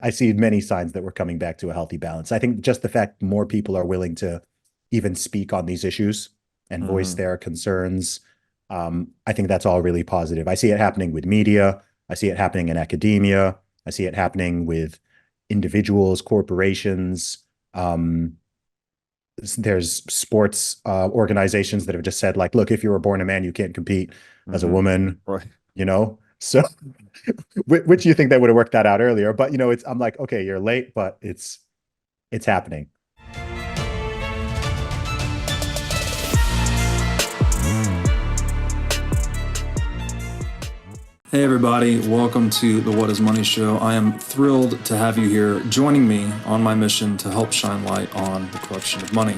I see many signs that we're coming back to a healthy balance. I think just the fact more people are willing to even speak on these issues and voice Hmm. their concerns, I think that's all really positive. I see it happening with media. I see it happening in academia. I see it happening with individuals, corporations. Um, there's sports organizations that have just said, like, look, if you were born a man, you can't compete as a Hmm. woman, Right. you know? So, which you think they would have worked that out earlier. But, I'm like, okay, you're late, but it's happening. Hey everybody, welcome to the What is Money Show. I am thrilled to have you here joining me on my mission to help shine light on the corruption of money.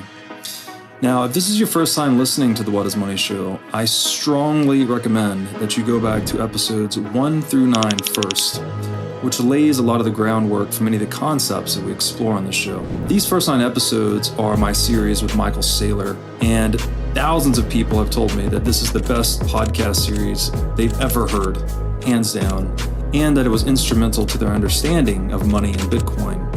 Now, if this is your first time listening to the What is Money Show, I strongly recommend that you go back to episodes 1 through 9 first, which lays a lot of the groundwork for many of the concepts that we explore on the show. These first 9 episodes are my series with Michael Saylor, and thousands of people have told me that this is the best podcast series they've ever heard, hands down, and that it was instrumental to their understanding of money and Bitcoin.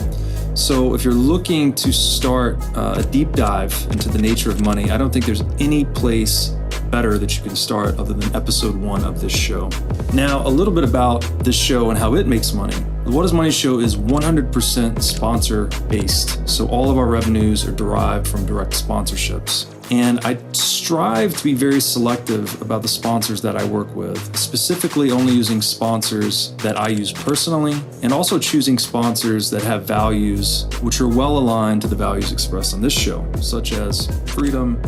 So if you're looking to start a deep dive into the nature of money, I don't think there's any place better that you can start other than episode 1 of this show. Now, a little bit about this show and how it makes money. The What is Money Show is 100% sponsor based. So all of our revenues are derived from direct sponsorships. And I strive to be very selective about the sponsors that I work with, specifically only using sponsors that I use personally, and also choosing sponsors that have values which are well aligned to the values expressed on this show, such as freedom,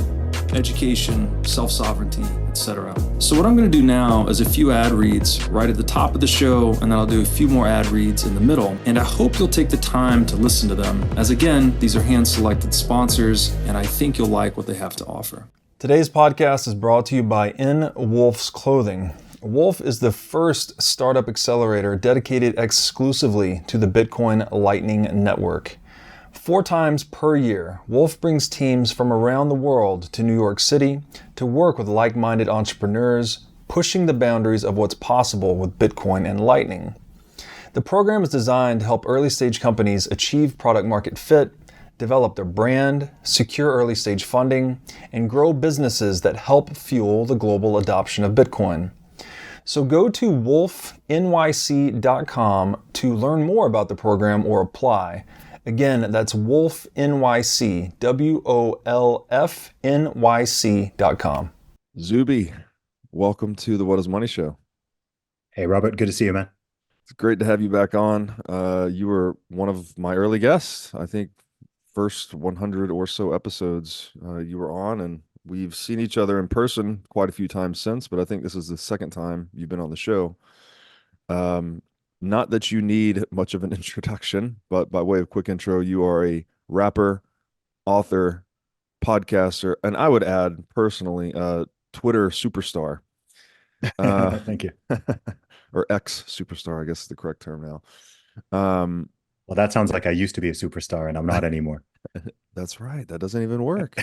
education, self-sovereignty, etc. So what I'm going to do now is a few ad reads right at the top of the show, and then I'll do a few more ad reads in the middle. And I hope you'll take the time to listen to them, as again, these are hand-selected sponsors, and I think you'll like what they have to offer. Today's podcast is brought to you by In Wolf's Clothing. Wolf is the first startup accelerator dedicated exclusively to the Bitcoin Lightning Network. 4 times per year, Wolf brings teams from around the world to New York City to work with like-minded entrepreneurs, pushing the boundaries of what's possible with Bitcoin and Lightning. The program is designed to help early-stage companies achieve product-market fit, develop their brand, secure early-stage funding, and grow businesses that help fuel the global adoption of Bitcoin. So go to wolfnyc.com to learn more about the program or apply. Again, that's Wolf NYC, WOLFNYC.com. Zuby, welcome to the What is Money Show. Hey, Robert, good to see you, man. It's great to have you back on. You were one of my early guests. I think first 100 or so episodes you were on, and we've seen each other in person quite a few times since, but I think this is the second time you've been on the show. Not that you need much of an introduction, but by way of quick intro, you are a rapper, author, podcaster, and I would add personally, Twitter superstar, Thank you. or ex superstar, I guess is the correct term now. Well, that sounds like I used to be a superstar and I'm not anymore. That's right. That doesn't even work.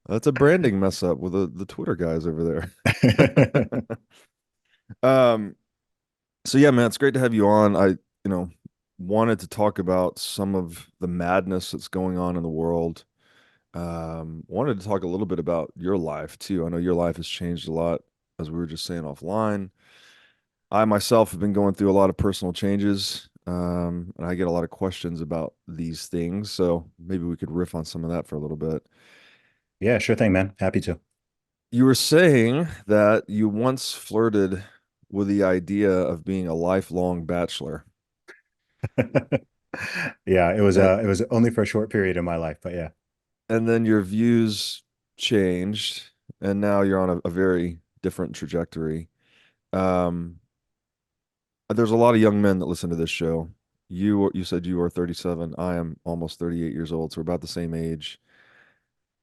That's a branding mess up with the Twitter guys over there. Um, so yeah, man, it's great to have you on. I wanted to talk about some of the madness that's going on in the world. Wanted to talk a little bit about your life too. I know your life has changed a lot, as we were just saying offline. I myself have been going through a lot of personal changes, and I get a lot of questions about these things. So maybe we could riff on some of that for a little bit. Yeah, sure thing, man. Happy to. You were saying that you once flirted with the idea of being a lifelong bachelor. Yeah, it was And it was only for a short period in my life, but yeah. and then your views changed, and now you're on a very different trajectory. Um, there's a lot of young men that listen to this show. You said you are 37. I am almost 38 years old, so we're about the same age.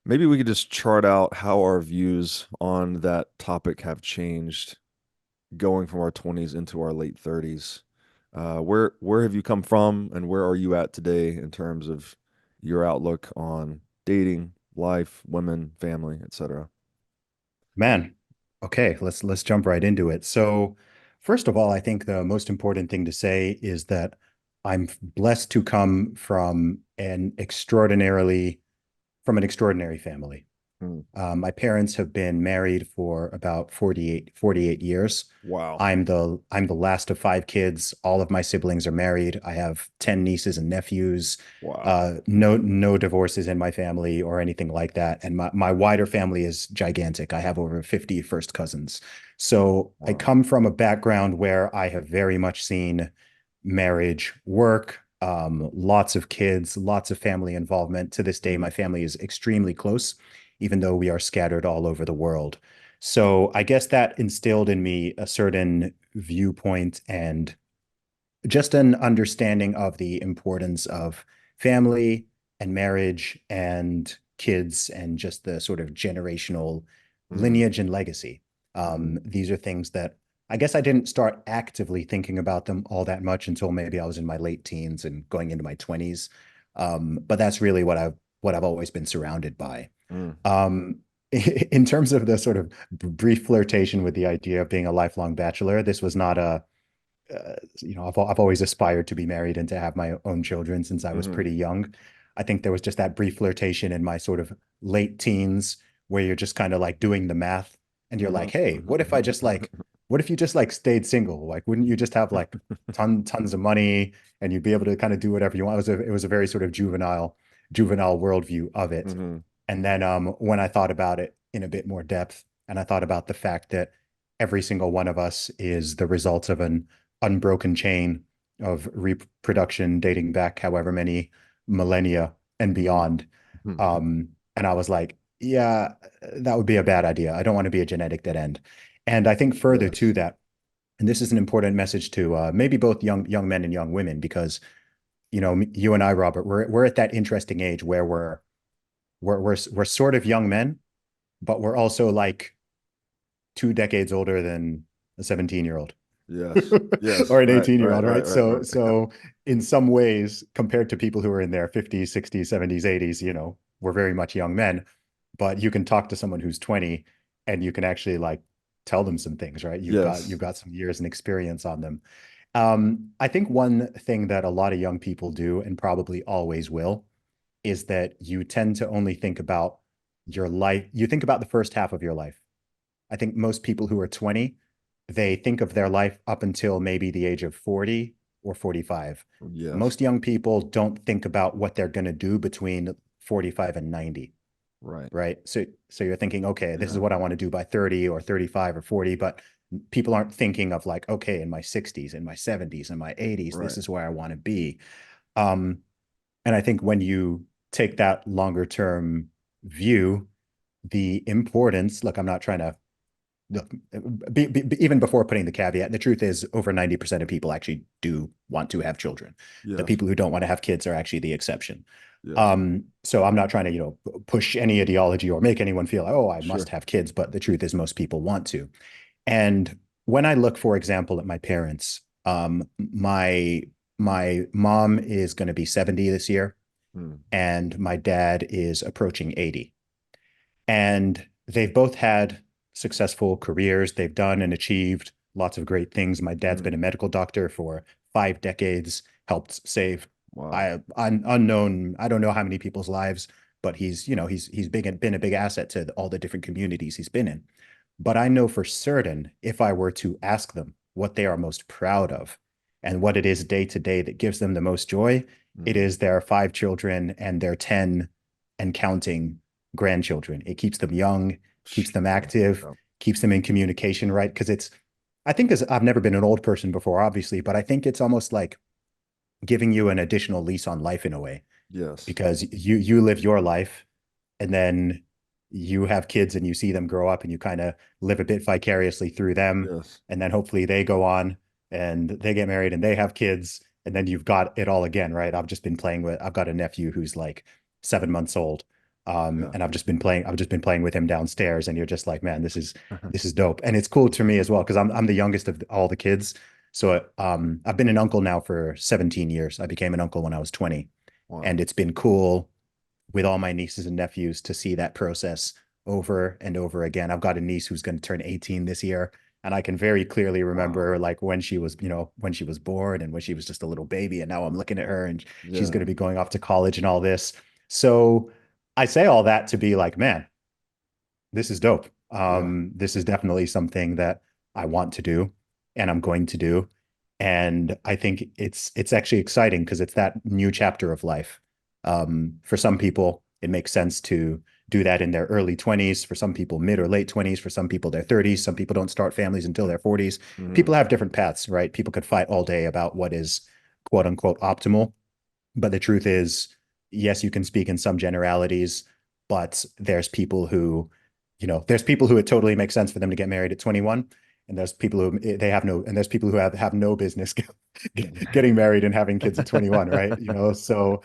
Maybe we could just chart out how our views on that topic have changed going from our 20s into our late 30s. Where have you come from, and where are you at today in terms of your outlook on dating, life, women, family, etc.? Man, okay, let's jump right into it. So, first of all, I think the most important thing to say is that I'm blessed to come from an extraordinary family. My parents have been married for about 48 years. Wow. I'm the last of five kids. All of my siblings are married. I have 10 nieces and nephews. Wow. No divorces in my family or anything like that. And my wider family is gigantic. I have over 50 first cousins. So I Wow. come from a background where I have very much seen marriage work, lots of kids, lots of family involvement. To this day, my family is extremely close, even though we are scattered all over the world. So I guess that instilled in me a certain viewpoint and just an understanding of the importance of family and marriage and kids and just the sort of generational lineage and legacy. These are things that I guess I didn't start actively thinking about them all that much until maybe I was in my late teens and going into my 20s. But that's really what I've always been surrounded by. In terms of the sort of brief flirtation with the idea of being a lifelong bachelor, this was not I've always aspired to be married and to have my own children since I was pretty young. I think there was just that brief flirtation in my sort of late teens where you're just kind of like doing the math and you're like, hey, what if you just like stayed single? Like, wouldn't you just have like tons of money and you'd be able to kind of do whatever you want? It was a very sort of juvenile worldview of it. And then when I thought about it in a bit more depth, and I thought about the fact that every single one of us is the result of an unbroken chain of reproduction dating back however many millennia and beyond. And I was like, yeah, that would be a bad idea. I don't want to be a genetic dead end. And I think further to that, and this is an important message to maybe both young men and young women, because you and I, Robert, we're at that interesting age where we're sort of young men, but we're also like 2 decades older than a 17-year-old. Yes. Yes. Or an Right. 18-year-old, Right. right? So in some ways, compared to people who are in their 50s, 60s, 70s, 80s, we're very much young men. But you can talk to someone who's 20 and you can actually like tell them some things, right? You've got some years and experience on them. I think one thing that a lot of young people do, and probably always will, is that you tend to only think about your life. You think about the first half of your life. I think most people who are 20, they think of their life up until maybe the age of 40 or 45. Yes. Most young people don't think about what they're going to do between 45 and 90. Right. Right. So you're thinking, okay, this is what I want to do by 30 or 35 or 40, but people aren't thinking of like, okay, in my 60s, in my 70s, in my 80s, this is where I want to be. And I think when you take that longer term view, the importance, look, I'm not trying to even before putting the caveat, the truth is over 90% of people actually do want to have children. The people who don't want to have kids are actually the exception. So I'm not trying to, push any ideology or make anyone feel like, oh, I must have kids, but the truth is most people want to. And when I look, for example, at my parents, my mom is going to be 70 this year, and my dad is approaching 80. And they've both had successful careers. They've done and achieved lots of great things. My dad's been a medical doctor for 5 decades, helped save unknown, I don't know how many people's lives, but he's been a big asset to all the different communities he's been in. But I know for certain, if I were to ask them what they are most proud of and what it is day to day that gives them the most joy, it is their 5 children and their 10 and counting grandchildren. It keeps them young, keeps them active, keeps them in communication, right? Because I think I've never been an old person before, obviously, but I think it's almost like giving you an additional lease on life in a way. Yes. Because you live your life and then you have kids and you see them grow up and you kind of live a bit vicariously through them. Yes. And then hopefully they go on and they get married and they have kids. And then you've got it all again, right? I've got a nephew who's like 7 months old. And I've just been playing with him downstairs, and you're just like, man, this is dope. And it's cool to me as well, because I'm the youngest of all the kids. So I've been an uncle now for 17 years. I became an uncle when I was 20. Wow. And it's been cool with all my nieces and nephews to see that process over and over again. I've got a niece who's going to turn 18 this year. And I can very clearly remember Wow. like when she was, when she was born and when she was just a little baby. And now I'm looking at her and she's Yeah. going to be going off to college and all this. So I say all that to be like, man, this is dope. Yeah. This is definitely something that I want to do and I'm going to do. And I think it's actually exciting because it's that new chapter of life. For some people, it makes sense to do that in their early 20s. For some people, mid or late 20s. For some people, their 30s. Some people don't start families until their 40s. Hmm. People have different paths, right? People could fight all day about what is quote unquote optimal. But the truth is, yes, you can speak in some generalities, but there's people who it totally makes sense for them to get married at 21. And there's people who they have no, and there's people who have no business getting married and having kids at 21, right? So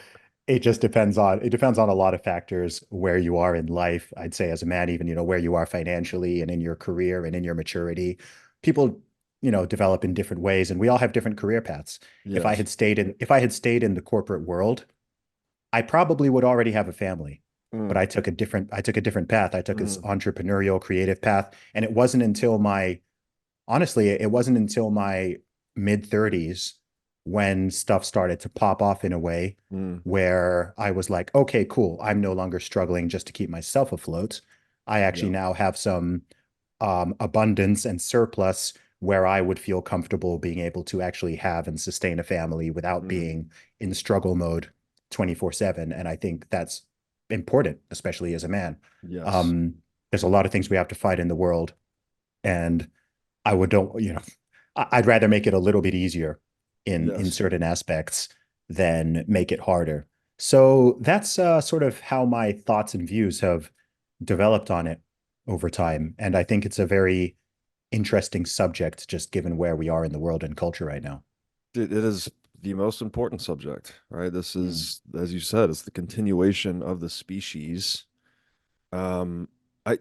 it depends on a lot of factors where you are in life. I'd say as a man, even, where you are financially and in your career and in your maturity. People, develop in different ways and we all have different career paths. Yes. If I had stayed in the corporate world, I probably would already have a family, but Mm. I took a different path. I took this Mm. entrepreneurial creative path. And honestly, it wasn't until my mid 30s when stuff started to pop off in a way Mm. where I was like, okay, cool. I'm no longer struggling just to keep myself afloat. I actually Yeah. now have some abundance and surplus where I would feel comfortable being able to actually have and sustain a family without Mm. being in struggle mode 24/7. And I think that's important, especially as a man. Yes. Um, there's a lot of things we have to fight in the world, and I would don't, I'd rather make it a little bit easier in Yes. certain aspects than make it harder. So that's sort of how my thoughts and views have developed on it over time. And I think it's a very interesting subject, just given where we are in the world and culture right now. It is the most important subject, right? This Mm. is, as you said, it's the continuation of the species. Um,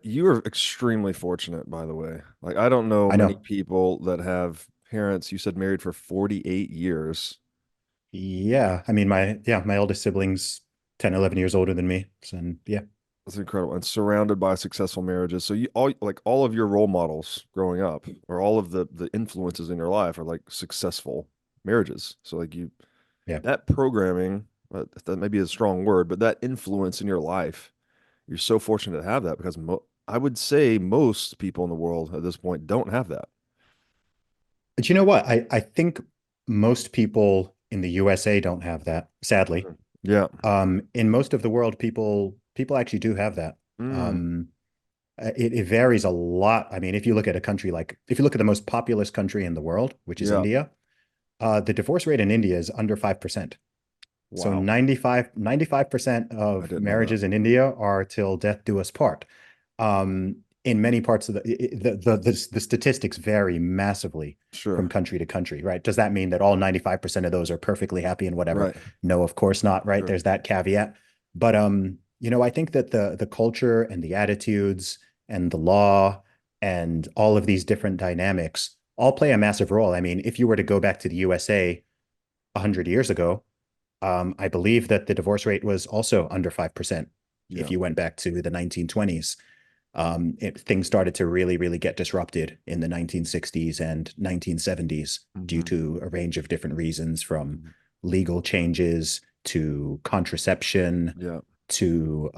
you are extremely fortunate, by the way. Like, I don't know I many know. people that have parents, you said married for 48 years. Yeah. I mean, my oldest sibling's 10, 11 years older than me. So, and yeah. That's incredible. And surrounded by successful marriages. So all of your role models growing up, or all of the influences in your life are like successful marriages. So like Yeah. that programming, that may be a strong word, but that influence in your life, you're so fortunate to have that because I would say most people in the world at this point don't have that. But you know what? I think most people in the USA don't have that, sadly. Mhm. Yeah. In most of the world, people actually do have that. Mm. Um, it varies a lot. I mean, if you look at the most populous country in the world, which is Yeah. India, the divorce rate in India is under 5%. So Wow. 95% I of didn't know that. marriages in India are till death do us part. In many parts of the statistics vary massively from Sure. country to country, right? Does that mean that all 95% of those are perfectly happy and whatever? Right. No, of course not, right? Sure. There's that caveat. But I think that the culture and the attitudes and the law and all of these different dynamics all play a massive role. I mean, if you were to go back to the USA 100 years ago, I believe that the divorce rate was also under 5% if Yeah. you went back to the 1920s. Things started to really, really get disrupted in the 1960s and 1970s due Hmm. to a range of different reasons, from legal changes to contraception Yeah. to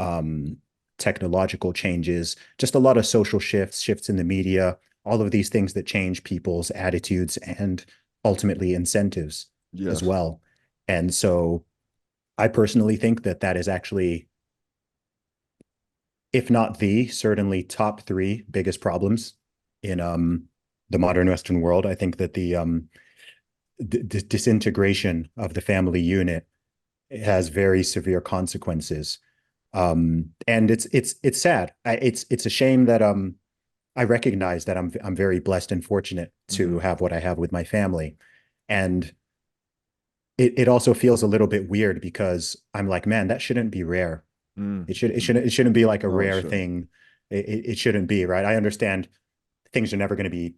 technological changes, just a lot of social shifts in the media, all of these things that change people's attitudes and ultimately incentives as Yes. well. And so I personally think that that is actually, if not certainly top three biggest problems in the modern Western world. I think that the disintegration of the family unit has very severe consequences. And it's sad. It's a shame that I recognize that I'm very blessed and fortunate to Hmm. have what I have with my family. And it also feels a little bit weird because I'm like, man, that shouldn't be rare. Mm. It shouldn't be like a No, it rare shouldn't. thing. It shouldn't be, right? I understand things are never going to be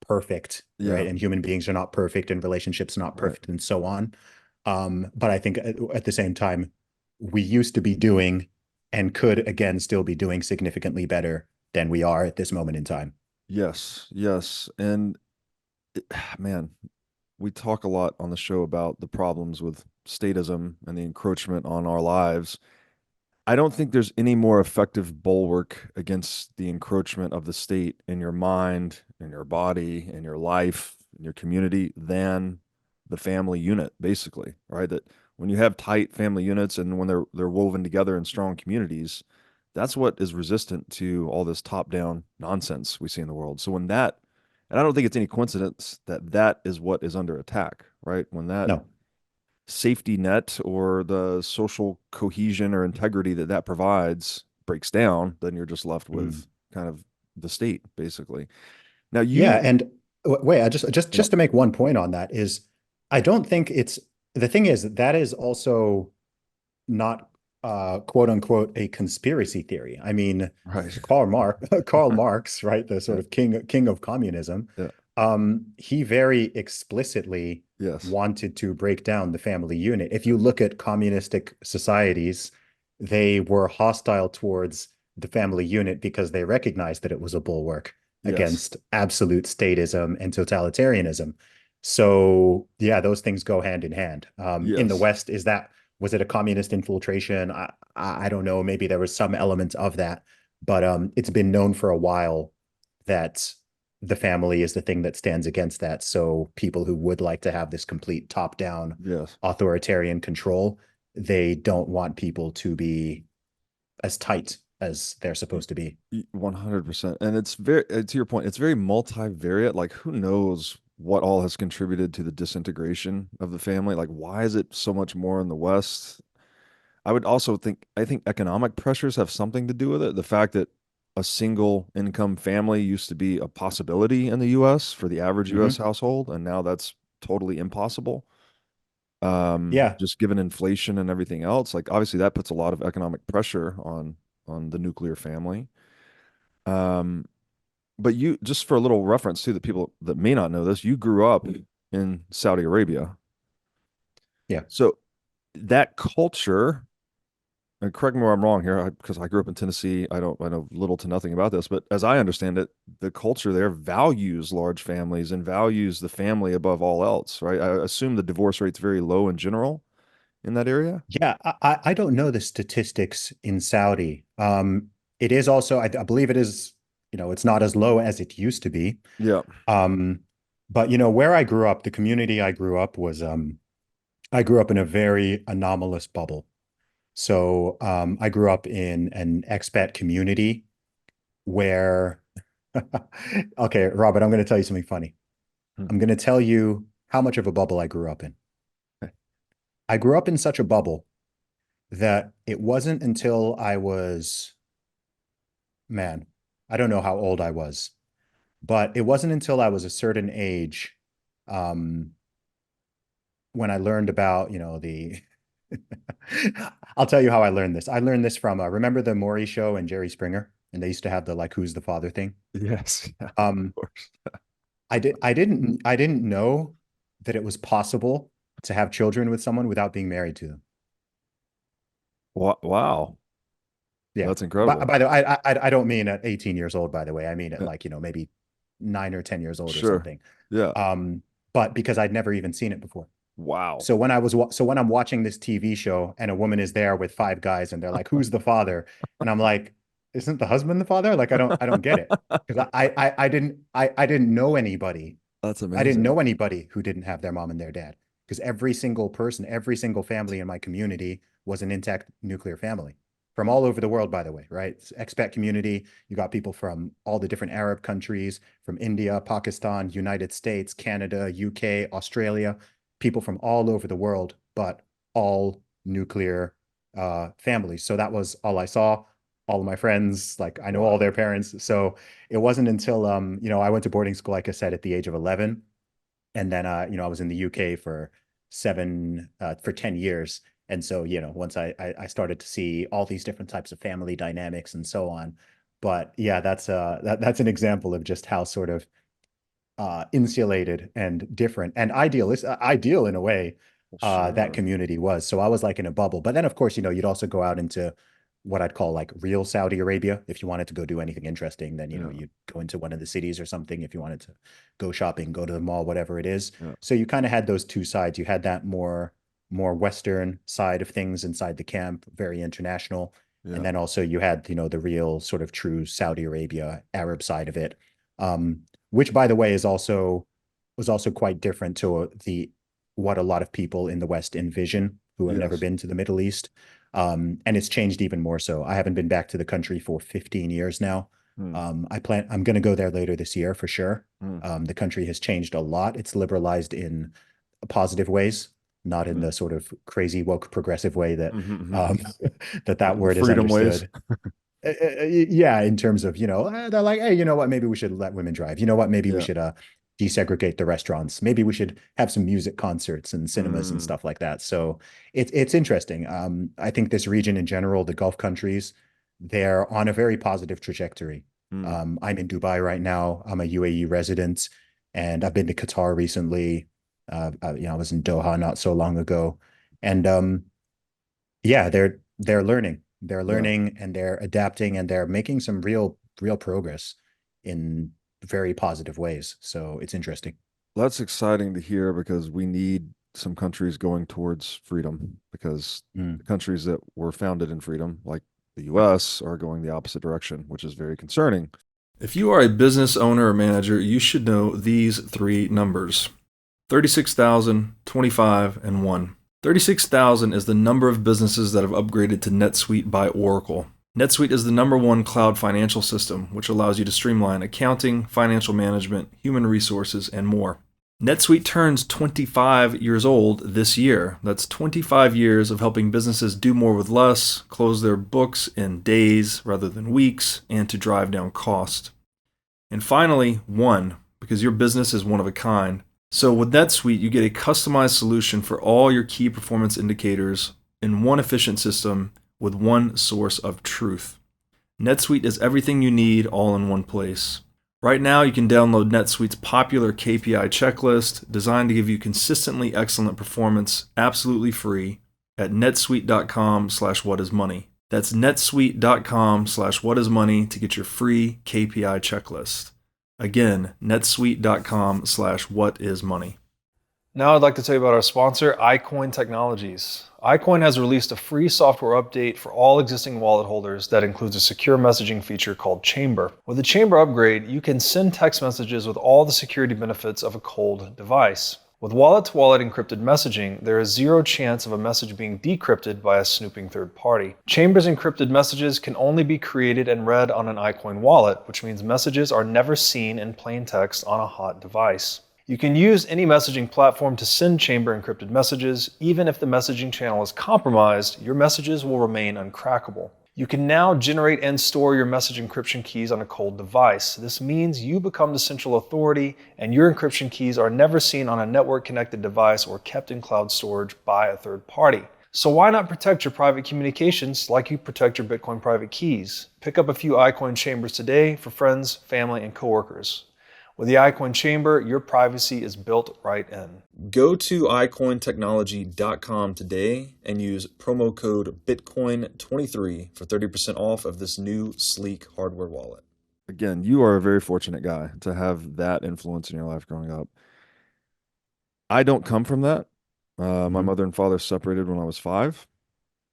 perfect, Yeah. right? And human beings are not perfect and relationships are not Right. perfect and so on. But I think at the same time, we used to be doing and could again still be doing significantly better than we are at this moment in time. Yes, yes. And man, we talk a lot on the show about the problems with statism and the encroachment on our lives. I don't think there's any more effective bulwark against the encroachment of the state in your mind, in your body, in your life, in your community than the family unit, basically, right? That when you have tight family units and when they're woven together in strong communities, that's what is resistant to all this top-down nonsense we see in the world. So when that, and I don't think it's any coincidence that that is what is under attack, right? When that No. safety net or the social cohesion or integrity that that provides breaks down, then you're just left Mm. with kind of the state, basically. Now Yeah, you, and wait, I just just yeah, just to make one point on that is I don't think it's the thing is that is also not quote unquote a conspiracy theory. I mean, right, Karl Marx, right, the sort yeah, of king of communism, yeah, he very explicitly yes, wanted to break down the family unit. If you look at communistic societies, they were hostile towards the family unit because they recognized that it was a bulwark yes, against absolute statism and totalitarianism. So yeah, those things go hand in hand. In the yes, West, was it a communist infiltration? I don't know. Maybe there was some element of that, but it's been known for a while that the family is the thing that stands against that. So people who would like to have this complete top-down yes, authoritarian control, they don't want people to be as tight as they're supposed to be. 100%. And it's very, to your point, it's very multivariate. Like, who knows what all has contributed to the disintegration of the family? Like, why is it so much more in the West? I would also think, I think economic pressures have something to do with it. The fact that a single income family used to be a possibility in the US for the average US Mm-hmm. household, and now that's totally impossible. Yeah. Just given inflation and everything else, like obviously that puts a lot of economic pressure on the nuclear family. Um, but you, just for a little reference too, that people that may not know this, you grew up in Saudi Arabia. Yeah. So that culture, and correct me where I'm wrong here, because I grew up in Tennessee. I know little to nothing about this, but as I understand it, the culture there values large families and values the family above all else, right? I assume the divorce rate's very low in general in that area. Yeah. I don't know the statistics in Saudi. It is also, I believe it is, it's not as low as it used to be. Yeah. Um, but where I grew up, the community I grew up was I grew up in a very anomalous bubble. So I grew up in an expat community where, okay, Robert, I'm going to tell you something funny. Hmm. I'm going to tell you how much of a bubble I grew up in. I grew up in such a bubble that it wasn't until I was, man, I don't know how old I was, but it wasn't until I was a certain age um, when I learned about, I'll tell you how I learned this. I learned this from, remember the Maury show and Jerry Springer? And they used to have the like, who's the father thing. Yes. Yeah, of Um, course. I didn't know that it was possible to have children with someone without being married to them. Wow. Yeah. That's By, incredible. by the way, I don't mean at 18 years old, by the way. I mean at Yeah. like, maybe 9 or 10 years old or Sure. something. Yeah. Um, but because I'd never even seen it before. Wow. So when I'm watching this TV show and a woman is there with five guys and they're like, "Who's the father?" and I'm like, "Isn't the husband the father?" Like I don't get it because I didn't know anybody. That's I didn't amazing. know anybody who didn't have their mom and their dad because every single person, every single family in my community was an intact nuclear family from all over the world, by the way, right? It's expat community. You got people from all the different Arab countries, from India, Pakistan, United States, Canada, UK, Australia, people from all over the world, but all nuclear families. So that was all I saw. All of my friends, like I know all Wow. their parents. So it wasn't until I went to boarding school, like I said, at the age of 11. And then I was in the UK for 10 years. And so, once I started to see all these different types of family dynamics and so on. But yeah, that's an example of just how sort of insulated and different and ideal in a way that Sure. community was. So I was like in a bubble. But then of course, you'd also go out into what I'd call like real Saudi Arabia. If you wanted to go do anything interesting, then, Yeah. you'd go into one of the cities or something. If you wanted to go shopping, go to the mall, whatever it is. Yeah. So you kind of had those two sides. You had that more Western side of things inside the camp, very international. Yeah. And then also you had, the real sort of true Saudi Arabia Arab side of it. Which by the way was also quite different to the what a lot of people in the West envision who have never Yes. been to the Middle East. And it's changed even more so. I haven't been back to the country for 15 years now. Hmm. I'm going to go there later this year for sure. Hmm. The country has changed a lot. It's liberalized in positive ways, not in Mhm. the sort of crazy woke progressive way that Mhm, mhm. that The word is freedom ways. understood. Yeah, in terms of, they're like, hey, you know what? Maybe we should let women drive. You know what? Maybe we Yeah. should desegregate the restaurants. Maybe we should have some music concerts and cinemas and Mm. stuff like that. So it's interesting. I think this region in general, the Gulf countries, they're on a very positive trajectory. Mm. I'm in Dubai right now. I'm a UAE resident, and I've been to Qatar recently. I was in Doha not so long ago, and yeah, they're learning. They're Yeah. learning and they're adapting and they're making some real progress in very positive ways. So it's interesting. That's exciting to hear because we need some countries going towards freedom because Mm. the countries that were founded in freedom, like the US, are going the opposite direction, which is very concerning. If you are a business owner or manager, you should know these three numbers: 36,000, 25, and 1. 36,000 is the number of businesses that have upgraded to NetSuite by Oracle. NetSuite is the #1 cloud financial system, which allows you to streamline accounting, financial management, human resources, and more. NetSuite turns 25 years old this year. That's 25 years of helping businesses do more with less, close their books in days rather than weeks, and to drive down cost. And finally, 1, because your business is one of a kind. So with NetSuite, you get a customized solution for all your key performance indicators in one efficient system with one source of truth. NetSuite is everything you need all in one place. Right now, you can download NetSuite's popular KPI checklist designed to give you consistently excellent performance absolutely free at netsuite.com/whatismoney. That's netsuite.com/whatismoney to get your free KPI checklist. Again, netsuite.com/whatismoney. Now I'd like to tell you about our sponsor, iCoin Technologies. iCoin has released a free software update for all existing wallet holders that includes a secure messaging feature called Chamber. With the Chamber upgrade, you can send text messages with all the security benefits of a cold device. With wallet-to-wallet encrypted messaging, there is zero chance of a message being decrypted by a snooping third party. Chamber's encrypted messages can only be created and read on an iCoin wallet, which means messages are never seen in plain text on a hot device. You can use any messaging platform to send Chamber encrypted messages. Even if the messaging channel is compromised, your messages will remain uncrackable. You can now generate and store your message encryption keys on a cold device. This means you become the central authority and your encryption keys are never seen on a network-connected device or kept in cloud storage by a third party. So why not protect your private communications like you protect your Bitcoin private keys? Pick up a few iCoin Chambers today for friends, family, and coworkers. With the iCoin Chamber, your privacy is built right in. Go to iCointechnology.com today and use promo code Bitcoin23 for 30% off of this new sleek hardware wallet. Again, you are a very fortunate guy to have that influence in your life growing up. I don't come from that. My mother and father separated when I was 5.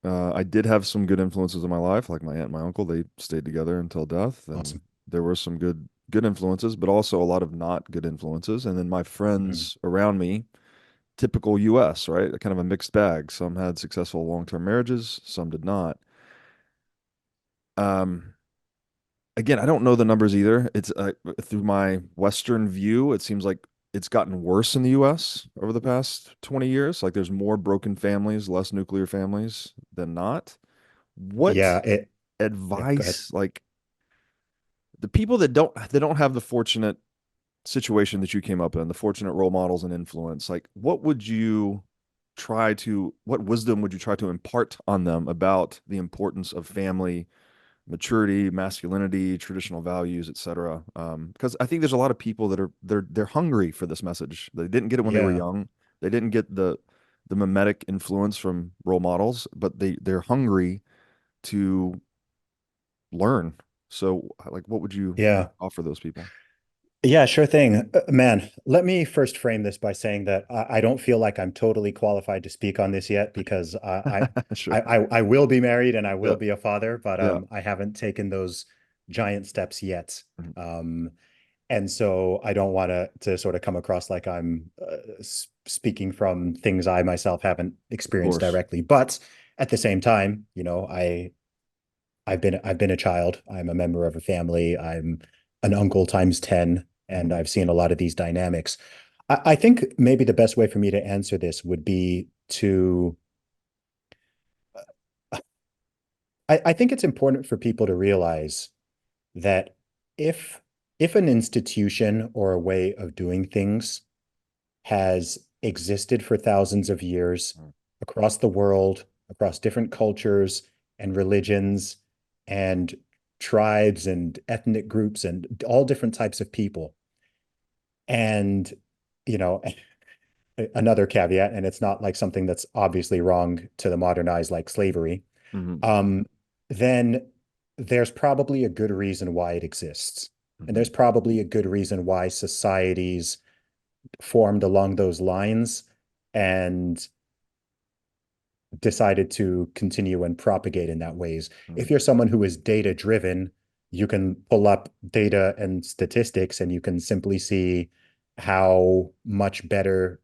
I did have some good influences in my life, like my aunt and my uncle. They stayed together until death, and Awesome. there were some good influences, but also a lot of not good influences. And then my friends around me, typical US, right? Kind of a mixed bag. Some had successful long-term marriages, some did not. Again, I don't know the numbers either. It's through my Western view, it seems like it's gotten worse in the US over the past 20 years. Like there's more broken families, less nuclear families than not. What Yeah, go ahead. advice, like the people that don't have the fortunate situation that you came up in, the fortunate role models and influence, like what wisdom would you try to impart on them about the importance of family, maturity, masculinity, traditional values, etc.? Because I think there's a lot of people that are they're hungry for this message. They didn't get it when they were Yeah. young. They didn't get the mimetic influence from role models, but they're hungry to learn. So, like, what would you Yeah. offer those people? Yeah, sure thing. Man, let me first frame this by saying that I don't feel like I'm totally qualified to speak on this yet because Sure. I will be married and I will Yeah. be a father, but Yeah. I haven't taken those giant steps yet. Mhm. And so I don't want to sort of come across like I'm speaking from things I myself haven't Of experienced course. directly. But at the same time, I've been a child. I'm a member of a family. I'm an uncle times 10, and Mhm. I've seen a lot of these dynamics. I think maybe the best way for me to answer this would be to I think it's important for people to realize that if if an institution or a way of doing things has existed for thousands of years Mm. across the world, across different cultures and religions and tribes and ethnic groups and all different types of people. And, you know, another caveat, and it's not like something that's obviously wrong to the modernized like slavery, Mhm. um, then there's probably a good reason why it exists. And Mhm. there's probably a good reason why societies formed along those lines and decided to continue and propagate in that ways. If Mhm. you're someone who is data driven, you can pull up data and statistics and you can simply see how much better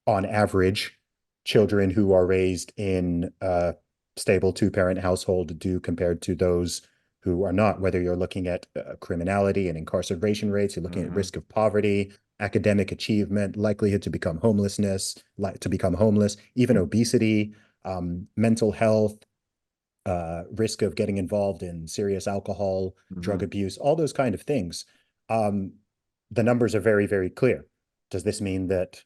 on average children who are raised in a stable two-parent household do compared to those who are not, whether you're looking at criminality and incarceration rates, you're looking at Mhm. risk of poverty, academic achievement, likelihood to become homelessness, like to become homeless, even obesity, mental health, risk of getting involved in serious alcohol, drug Mhm. abuse, all those kind of things. Um, the numbers are very, very clear. Does this mean that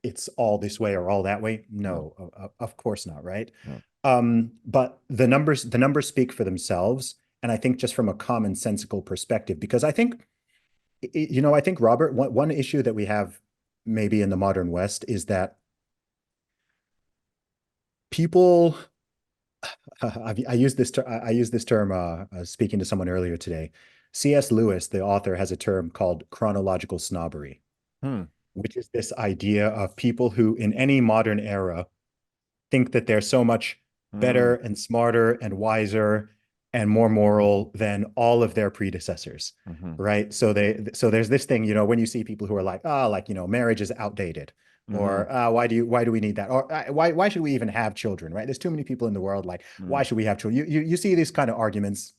it's all this way or all that way? No. No, of course not, right? No. But the numbers speak for themselves. And I think just from a commonsensical perspective, because I think, Robert, one issue that we have maybe in the modern West is that people I use this term speaking to someone earlier today. C.S. Lewis, the author, has a term called chronological snobbery, Hmm. which is this idea of people who, in any modern era, think that they're so much better Mm. and smarter and wiser and more moral than all of their predecessors, Mhm. right? So there's this thing, when you see people who are like, marriage is outdated, Mhm. or why do we need that, or why should we even have children, right? There's too many people in the world. Like, why Mm. should we have children? You see these kind of arguments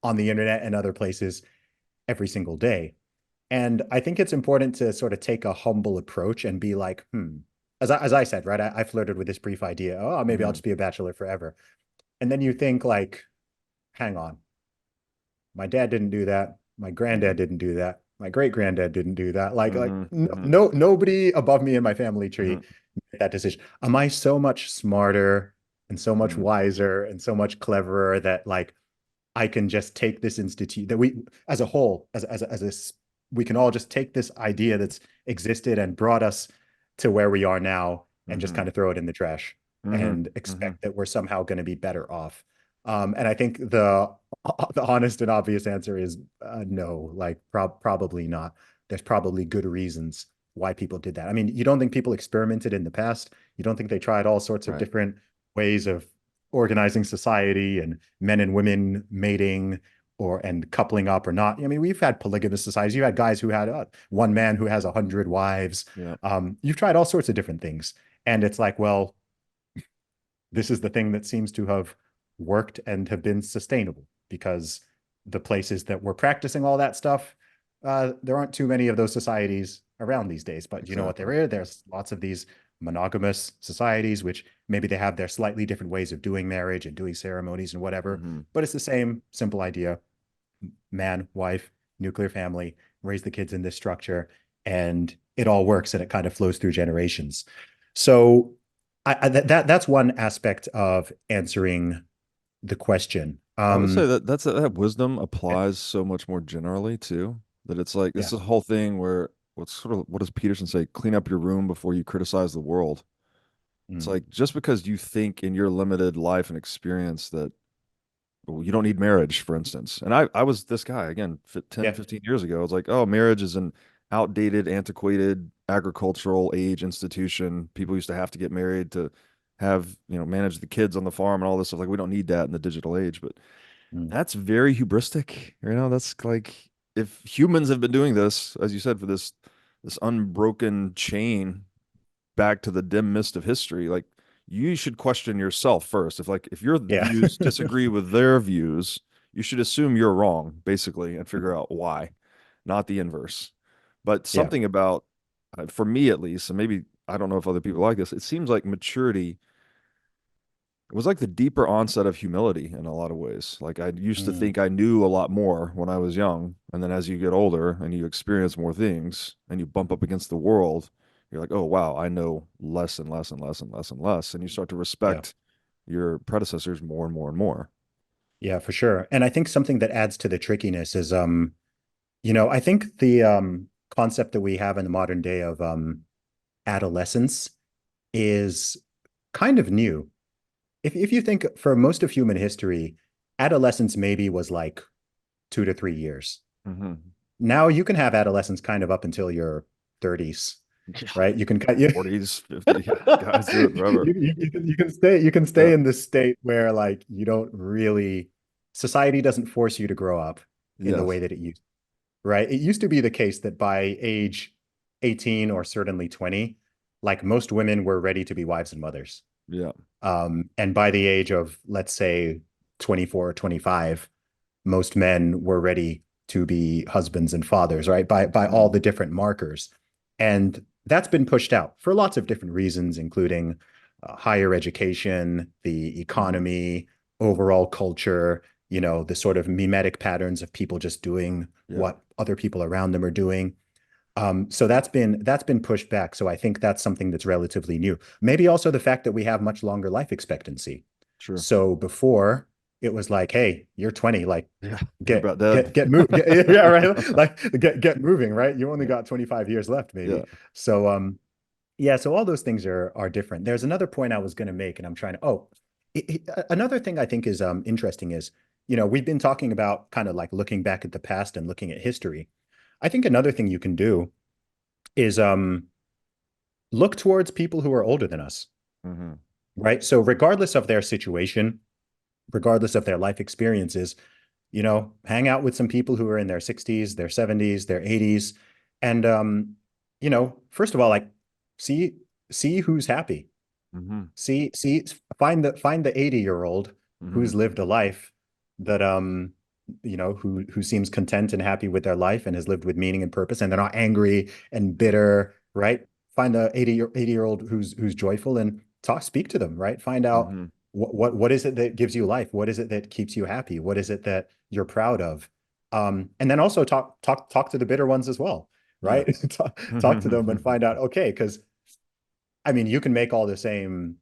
on the internet and other places every single day. And I think it's important to sort of take a humble approach and be like, as I said, right? I flirted with this brief idea. Oh, maybe I'll Mhm. just be a bachelor forever. And then you think like, hang on, my dad didn't do that. My Mhm. granddad didn't do that. My great granddad didn't do that. Like Mhm. no, Mhm. no, nobody above me in my family tree Mhm. made that decision. Am I so much smarter and so much Mhm. wiser and so much cleverer that like I can just take this institute that we, as a whole, we can all just take this idea that's existed and brought us to where we are now and just Mhm. kind of throw it in the trash Mhm. and Mhm. expect that we're somehow going to be better off. And I think the honest and obvious answer is no, like probably not. There's probably good reasons why people did that. I mean, you don't think people experimented in the past? You don't think they tried all sorts of Right. different ways of organizing society and men and women mating and coupling up or not? I mean, we've had polygamous societies. You had guys who had one man who has 100 wives. Yeah. You've tried all sorts of different things. And it's like, well, this is the thing that seems to have worked and have been sustainable because the places that were practicing all that stuff, there aren't too many of those societies around these days. But you know what there Exactly. is? There's lots of these monogamous societies, which maybe they have their slightly different ways of doing marriage and doing ceremonies and whatever, Mhm. but it's the same simple idea: man, wife, nuclear family, raise the kids in this structure, and it all works and it kind of flows through generations. So that's one aspect of answering the question. I would say that that wisdom applies so much more generally too. That it's like Yeah. this is a whole thing where what does Peterson say? Clean up your room before you criticize the world. It's Mm. like just because you think in your limited life and experience that well, you don't need marriage, for instance. And I was this guy again, 10, Yeah. 15 years ago. I was like, oh, marriage is an outdated, antiquated agricultural age institution. People used to have to get married to have, manage the kids on the farm and all this stuff. Like, we don't need that in the digital age, but Mm. that's very hubristic. That's like, if humans have been doing this, as you said, for this unbroken chain back to the dim mist of history, like, you should question yourself first. If your Yeah. views disagree with their views, you should assume you're wrong, basically, and figure out why, not the inverse. But Yeah. something about, for me at least, and maybe I don't know if other people like this, it seems like maturity, it was like the deeper onset of humility in a lot of ways. Like, I used to Mm. think I knew a lot more when I was young. And then as you get older and you experience more things and you bump up against the world, you're like, oh, wow, I know less and less and less and less and less. And you start to Yeah. respect your predecessors more and more and more. Yeah, for sure. And I think something that adds to the trickiness is, I think the concept that we have in the modern day of adolescence is kind of new. If you think for most of human history, adolescence maybe was like 2 to 3 years. Mm-hmm. Now you can have adolescence kind of up until your 30s, Yeah. right? You can cut you 40s, 50s, yeah, guys do it forever. you can stay Yeah. in this state where like you don't really society doesn't force you to grow up in the way Yes. that it used, right? It used to be the case that by age 18 or certainly 20, like most women were ready to be wives and mothers. Yeah. And by the age of, let's say, 24 or 25, most men were ready to be husbands and fathers, right? By all Mhm. the different markers. And that's been pushed out for lots of different reasons, including higher education, the Mhm. economy, overall culture, the sort of mimetic patterns of people just doing Yeah. what other people around them are doing. So that's been pushed back. So I think that's something that's relatively new. Maybe also the fact that we have much longer life expectancy. Sure. So before it was like, hey, you're 20, like Yeah. You're get about dead. get moved. Yeah, right. Like get moving, right? You only Yeah. got 25 years left, Yeah. maybe. So yeah, so all those things are different. There's another point I was going to make, and I'm trying to, another thing I think is interesting is, we've been talking about kind of like looking back at the past and looking at history. I think another thing you can do is look towards people who are older than us, Hmm. right? So regardless of their situation, regardless of their life experiences, hang out with some people who are in their 60s, their 70s, their 80s, and first of all, like see see who's happy. Hmm. See find the 80-year-old Hmm. who's lived a life that who seems content and happy with their life and has lived with meaning and purpose, and they're not angry and bitter, right? Find the 80-year-old who's joyful and speak to them, right? Find out Hmm. what is it that gives you life? What is it that keeps you happy? What is it that you're proud of? And then also talk to the bitter ones as well, Yeah. right? Talk to them and find out, okay, because I mean, you can make all the same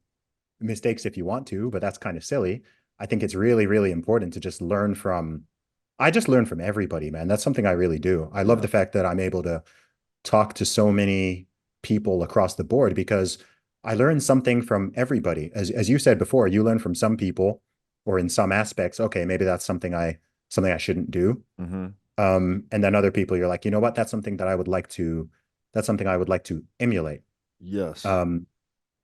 mistakes if you want to, but that's kind of silly. I think it's really, really important to just learn from. I just learn from everybody, man. That's something I really do. I love Yeah. the fact that I'm able to talk to so many people across the board because I learn something from everybody. As you said before, you learn from some people or in some aspects, okay, maybe that's something I shouldn't do. Hmm. And then other people, you're like, you know what? That's something I would like to emulate. Yes. Um,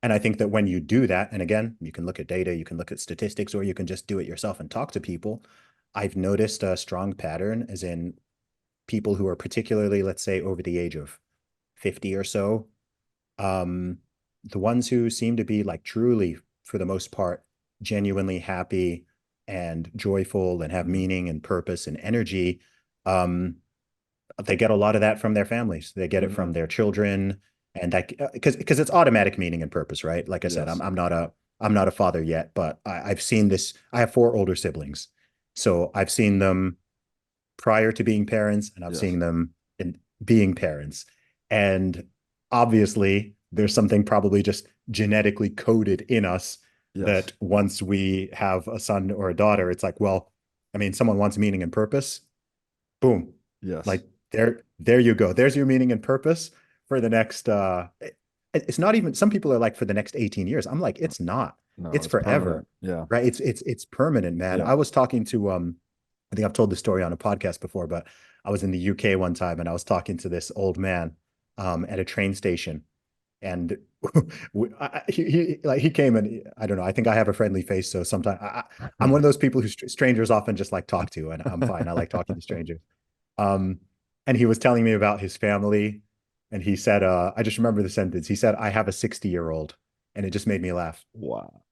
and I think that when you do that, and again, you can look at data, you can look at statistics, or you can just do it yourself and talk to people. I've noticed a strong pattern, as in people who are particularly, let's say, over the age of 50 or so, um, the ones who seem to be like truly, for the most part, genuinely happy and joyful and have Hmm. meaning and purpose and energy, um, they get a lot of that from their families. They get it from Hmm. their children, and that because it's automatic meaning and purpose, right? Like I said, Yes. I'm not a father yet, but I've seen this. I have four older siblings, so I've seen them prior to being parents, and I've Yes. seen them in being parents, and obviously there's something probably just genetically coded in us Yes. that once we have a son or a daughter, it's like, well, I mean, someone wants meaning and purpose, boom, Yes. like there you go, there's your meaning and purpose for the next it's not even, some people are like for the next 18 years, I'm like, it's not. No, it's it's permanent. forever, Yeah. right? It's permanent, man. Yeah. I was talking to I think I've told this story on a podcast before, but I was in the UK one time and I was talking to this old man at a train station. And he came and I don't know. I think I have a friendly face, so sometimes I'm one of those people who strangers often just like talk to, and I'm fine. I like talking to strangers. Um, and he was telling me about his family, and he said, I just remember the sentence. He said, "I have a 60-year-old," and it just made me laugh. Wow.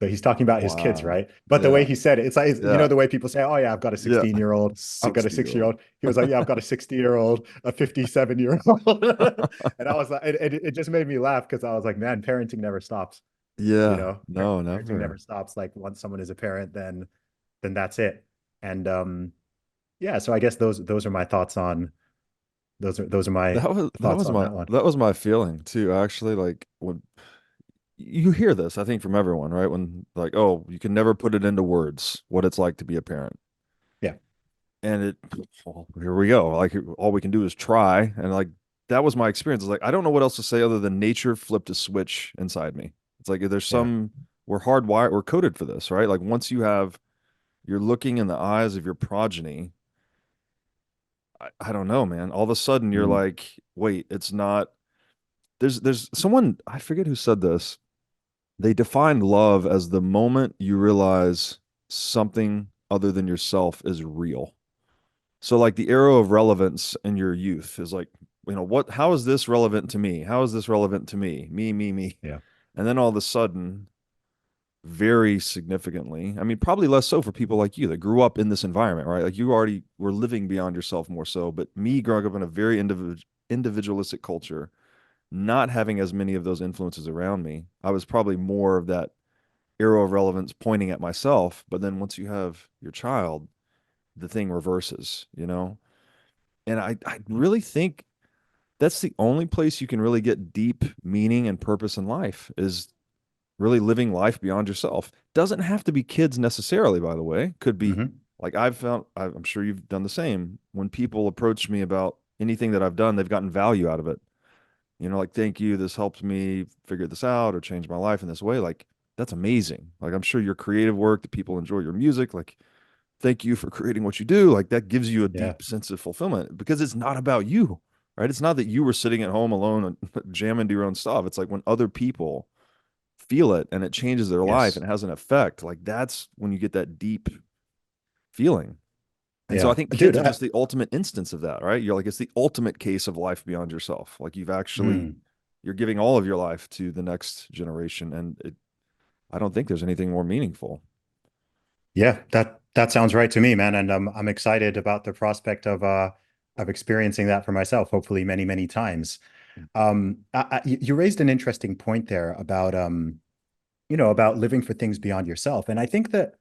So he's talking about his kids, Wow. right? But the way Yeah. he said it, it's like, you know, Yeah. the way people say, "Oh yeah, I've got a Yeah. 16-year-old, I've got a 60-year-old. 6-year-old." He was like, "Yeah, I've got a 60-year-old, a 57-year-old." And I was like, it just made me laugh because I was like, man, parenting never stops. You Yeah. know, No, parenting never never. stops. Like once someone is a parent, then that's it. And yeah, so I guess those are my thoughts on those are my thoughts on that one. That was my feeling too, actually. Like when you hear this, I think from everyone, right? When like, oh, you can never put it into words what it's like to be a parent. Yeah. And well, here we go. Like all we can do is try. And like that was my experience. It's like I don't know what else to say other than nature flipped a switch inside me. It's like there's Yeah. we're hardwired, we're coded for this, right? Like once you're looking in the eyes of your progeny. I don't know, man. All of a sudden you're Mm. like, wait, it's not. There's someone, I forget who said this. They defined love as the moment you realize something other than yourself is real. So like the arrow of relevance in your youth is like, how is this relevant to me? How is this relevant to me? Me. Yeah. And then all of a sudden, very significantly, I mean, probably less so for people like you that grew up in this environment, right? Like you already were living beyond yourself more so. But me growing up in a very individualistic culture, not having as many of those influences around me, I was probably more of that arrow of relevance pointing at myself. But then once you have your child, the thing reverses, you know? And I really think that's the only place you can really get deep meaning and purpose in life is really living life beyond yourself. Doesn't have to be kids necessarily, by the way. Could be Hmm. like I'm sure you've done the same. When people approach me about anything that I've done, they've gotten value out of it. Like, thank you, this helped me figure this out or change my life in this way. Like, that's amazing. Like, I'm sure your creative work, that people enjoy your music, like, thank you for creating what you do. Like, that gives you a Yeah. deep sense of fulfillment because it's not about you, right? It's not that you were sitting at home alone and jamming to your own stuff. It's like when other people feel it and it changes their life Yes. and it has an effect, like that's when you get that deep feeling. And so I Yeah. think Dude, kids are just the ultimate instance of that, right? You're like, it's the ultimate case of life beyond yourself. Like you're giving all of your life to the next generation. And I don't think there's anything more meaningful. yeah, that sounds right to me, man. And I'm excited about the prospect of experiencing that for myself, hopefully many, many times. You raised an interesting point there about about living for things beyond yourself. And I think that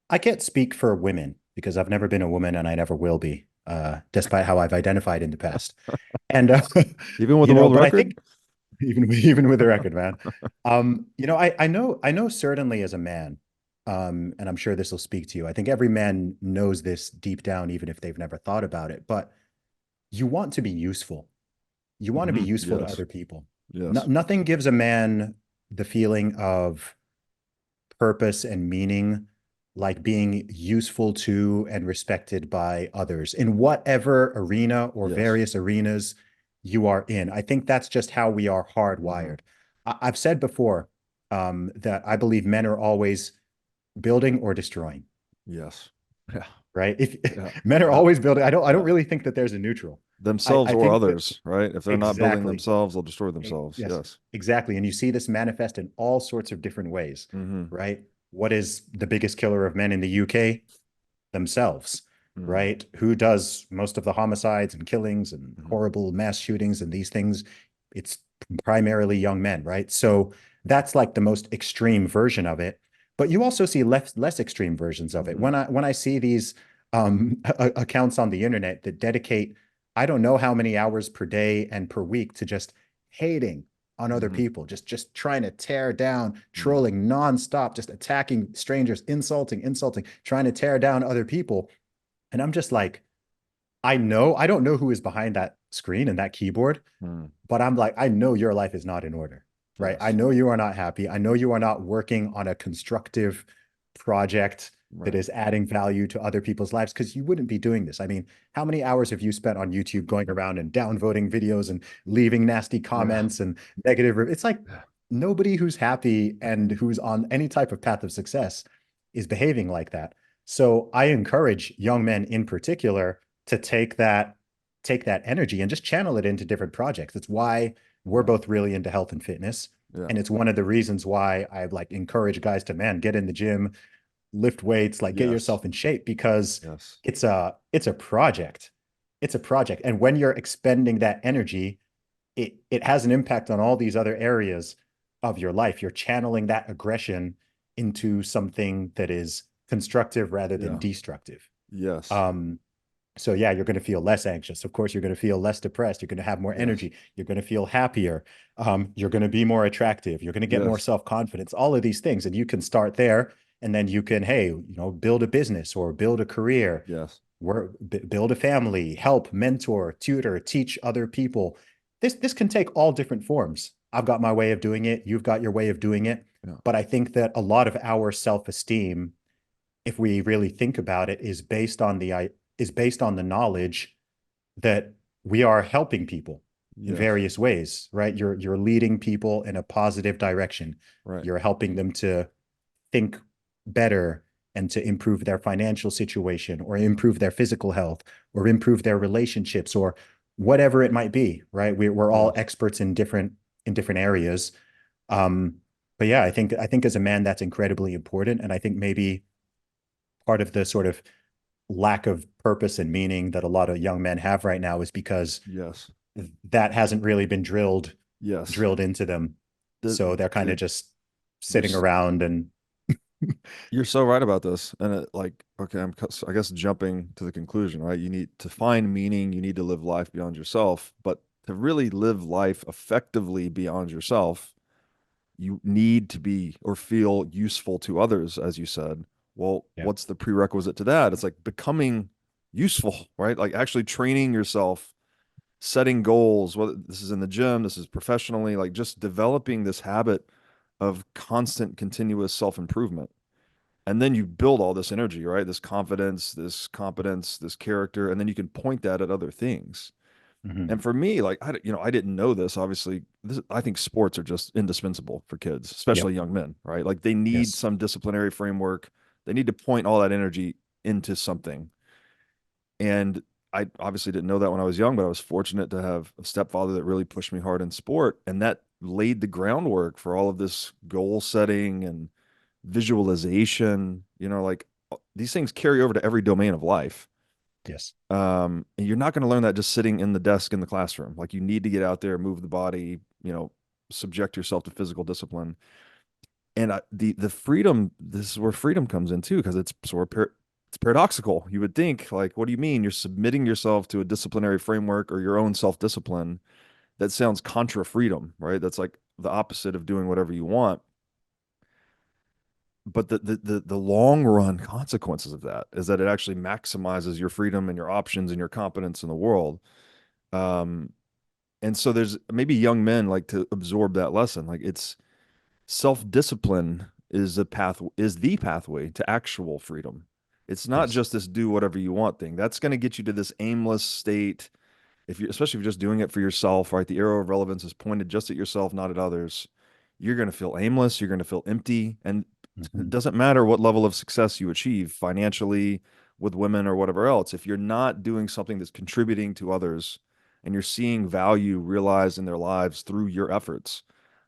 I can't speak for women because I've never been a woman and I never will be, despite how I've identified in the past. And Even with the world but I record? think even with the record, man. I know certainly as a man, and I'm sure this will speak to you. I think every man knows this deep down, even if they've never thought about it. But you want to be useful. You want to be useful to Yes. other people. No, Yes. nothing gives a man the feeling of purpose and meaning like being useful to and respected by others in whatever arena or Yes. various arenas you are in. I think that's just how we are Hmm. hardwired. I've said before that I believe men are always building or destroying, Yes. Yeah. right? If Yeah. men are Yeah. always building, I don't Yeah. really think that there's a neutral. Themselves I or think that others, right? If they're not building exactly. themselves, they'll destroy themselves. Yes, Yes. exactly. And you see this manifest in all sorts of different ways, Hmm. right? What is the biggest killer of men in the UK? Themselves, Hmm. right? Who does most of the homicides and killings and Hmm. horrible mass shootings and these things? It's primarily young men, right? So that's like the most extreme version of it. But you also see less extreme versions of it. Hmm. When I see these accounts on the internet that dedicate I don't know how many hours per day and per week to just hating on other Hmm. people, just trying to tear down, Hmm. trolling nonstop, just attacking strangers, insulting, trying to tear down other people. And I'm just like, I don't know who is behind that screen and that keyboard, Hmm. but I'm like, I know your life is not in order. right? I Yes. know you are not happy. I know you are not working on a constructive project that Right. is adding value to other people's lives because you wouldn't be doing this. I mean, how many hours have you spent on YouTube going around and downvoting videos and leaving nasty Yeah. comments and negative? It's like Yeah. nobody who's happy and who's on any type of path of success is behaving like that. So I encourage young men in particular to take that energy and just channel it into different projects. It's why we're Yeah. both really into health and fitness. Yeah. And it's one of the reasons why I like encourage guys to, man, get in the gym, lift weights, like get Yes. yourself in shape because Yes. it's a project. It's a project. And when you're expending that energy, it has an impact on all these other areas of your life. You're channeling that aggression into something that is constructive rather than Yeah. destructive. Yes. Um, so yeah, you're going to feel less anxious. Of course, you're going to feel less depressed. You're going to have more Yes. energy. You're going to feel happier. You're going to be more attractive. You're going to get more Yes. self-confidence, all of these things. And you can start there. And then you can, hey, build a business or build a career, Yes. build a family, help, mentor, tutor, teach other people. This can take all different forms. I've got my way of doing it. You've got your way of doing it. Yeah. But I think that a lot of our self-esteem, if we really think about it, is based on the knowledge that we are helping people in Yes. various ways, right? You're leading people in a positive direction. Right. You're helping them to think better and to improve their financial situation or improve their physical health or improve their relationships or whatever it might be, right? We're all Yes. experts in different areas. Um, but yeah, I think as a man, that's incredibly important. And I think maybe part of the sort of lack of purpose and meaning that a lot of young men have right now is because Yes. that hasn't really been drilled Yes. drilled into them. The, So they're kind the, of just you're sitting around and You're so right about this. And okay, I guess jumping to the conclusion, right? You need to find meaning, you need to live life beyond yourself, but to really live life effectively beyond yourself, you need to be or feel useful to others, as you said. Well, yeah. what's the prerequisite to that? It's like becoming useful, right? Like actually training yourself, setting goals, whether this is in the gym, this is professionally, like just developing this habit of constant, continuous self-improvement. And then you build all this energy, right? This confidence, this competence, this character, and then you can point that at other things. Mhm. And for me, like I didn't know this. Obviously, I think sports are just indispensable for kids, Yep. especially young men, right? Like they need Yes. some disciplinary framework. They need to point all that energy into something. And I obviously didn't know that when I was young, but I was fortunate to have a stepfather that really pushed me hard in sport, and that laid the groundwork for all of this goal setting and visualization. Like these things carry over to every domain of life. Yes. And you're not going to learn that just sitting in the desk in the classroom. Like you need to get out there, move the body, subject yourself to physical discipline. And the freedom, this is where freedom comes in too, because it's sort of it's paradoxical. You would think, like, what do you mean? You're submitting yourself to a disciplinary framework or your own self-discipline. That sounds contra freedom, right? That's like the opposite of doing whatever you want. But the long run consequences of that is that it actually maximizes your freedom and your options and your competence in the world. Um, and so there's maybe young men like to absorb that lesson. Like it's self-discipline is the pathway to actual freedom. It's not Yes. just this do whatever you want thing. That's going to get you to this aimless state. Especially if you're just doing it for yourself, right? The arrow of relevance is pointed just at yourself, not at others. You're going to feel aimless. You're going to feel empty. And it Mhm. doesn't matter what level of success you achieve financially, with women, or whatever else. If you're not doing something that's contributing to others and you're seeing value realized in their lives through your efforts,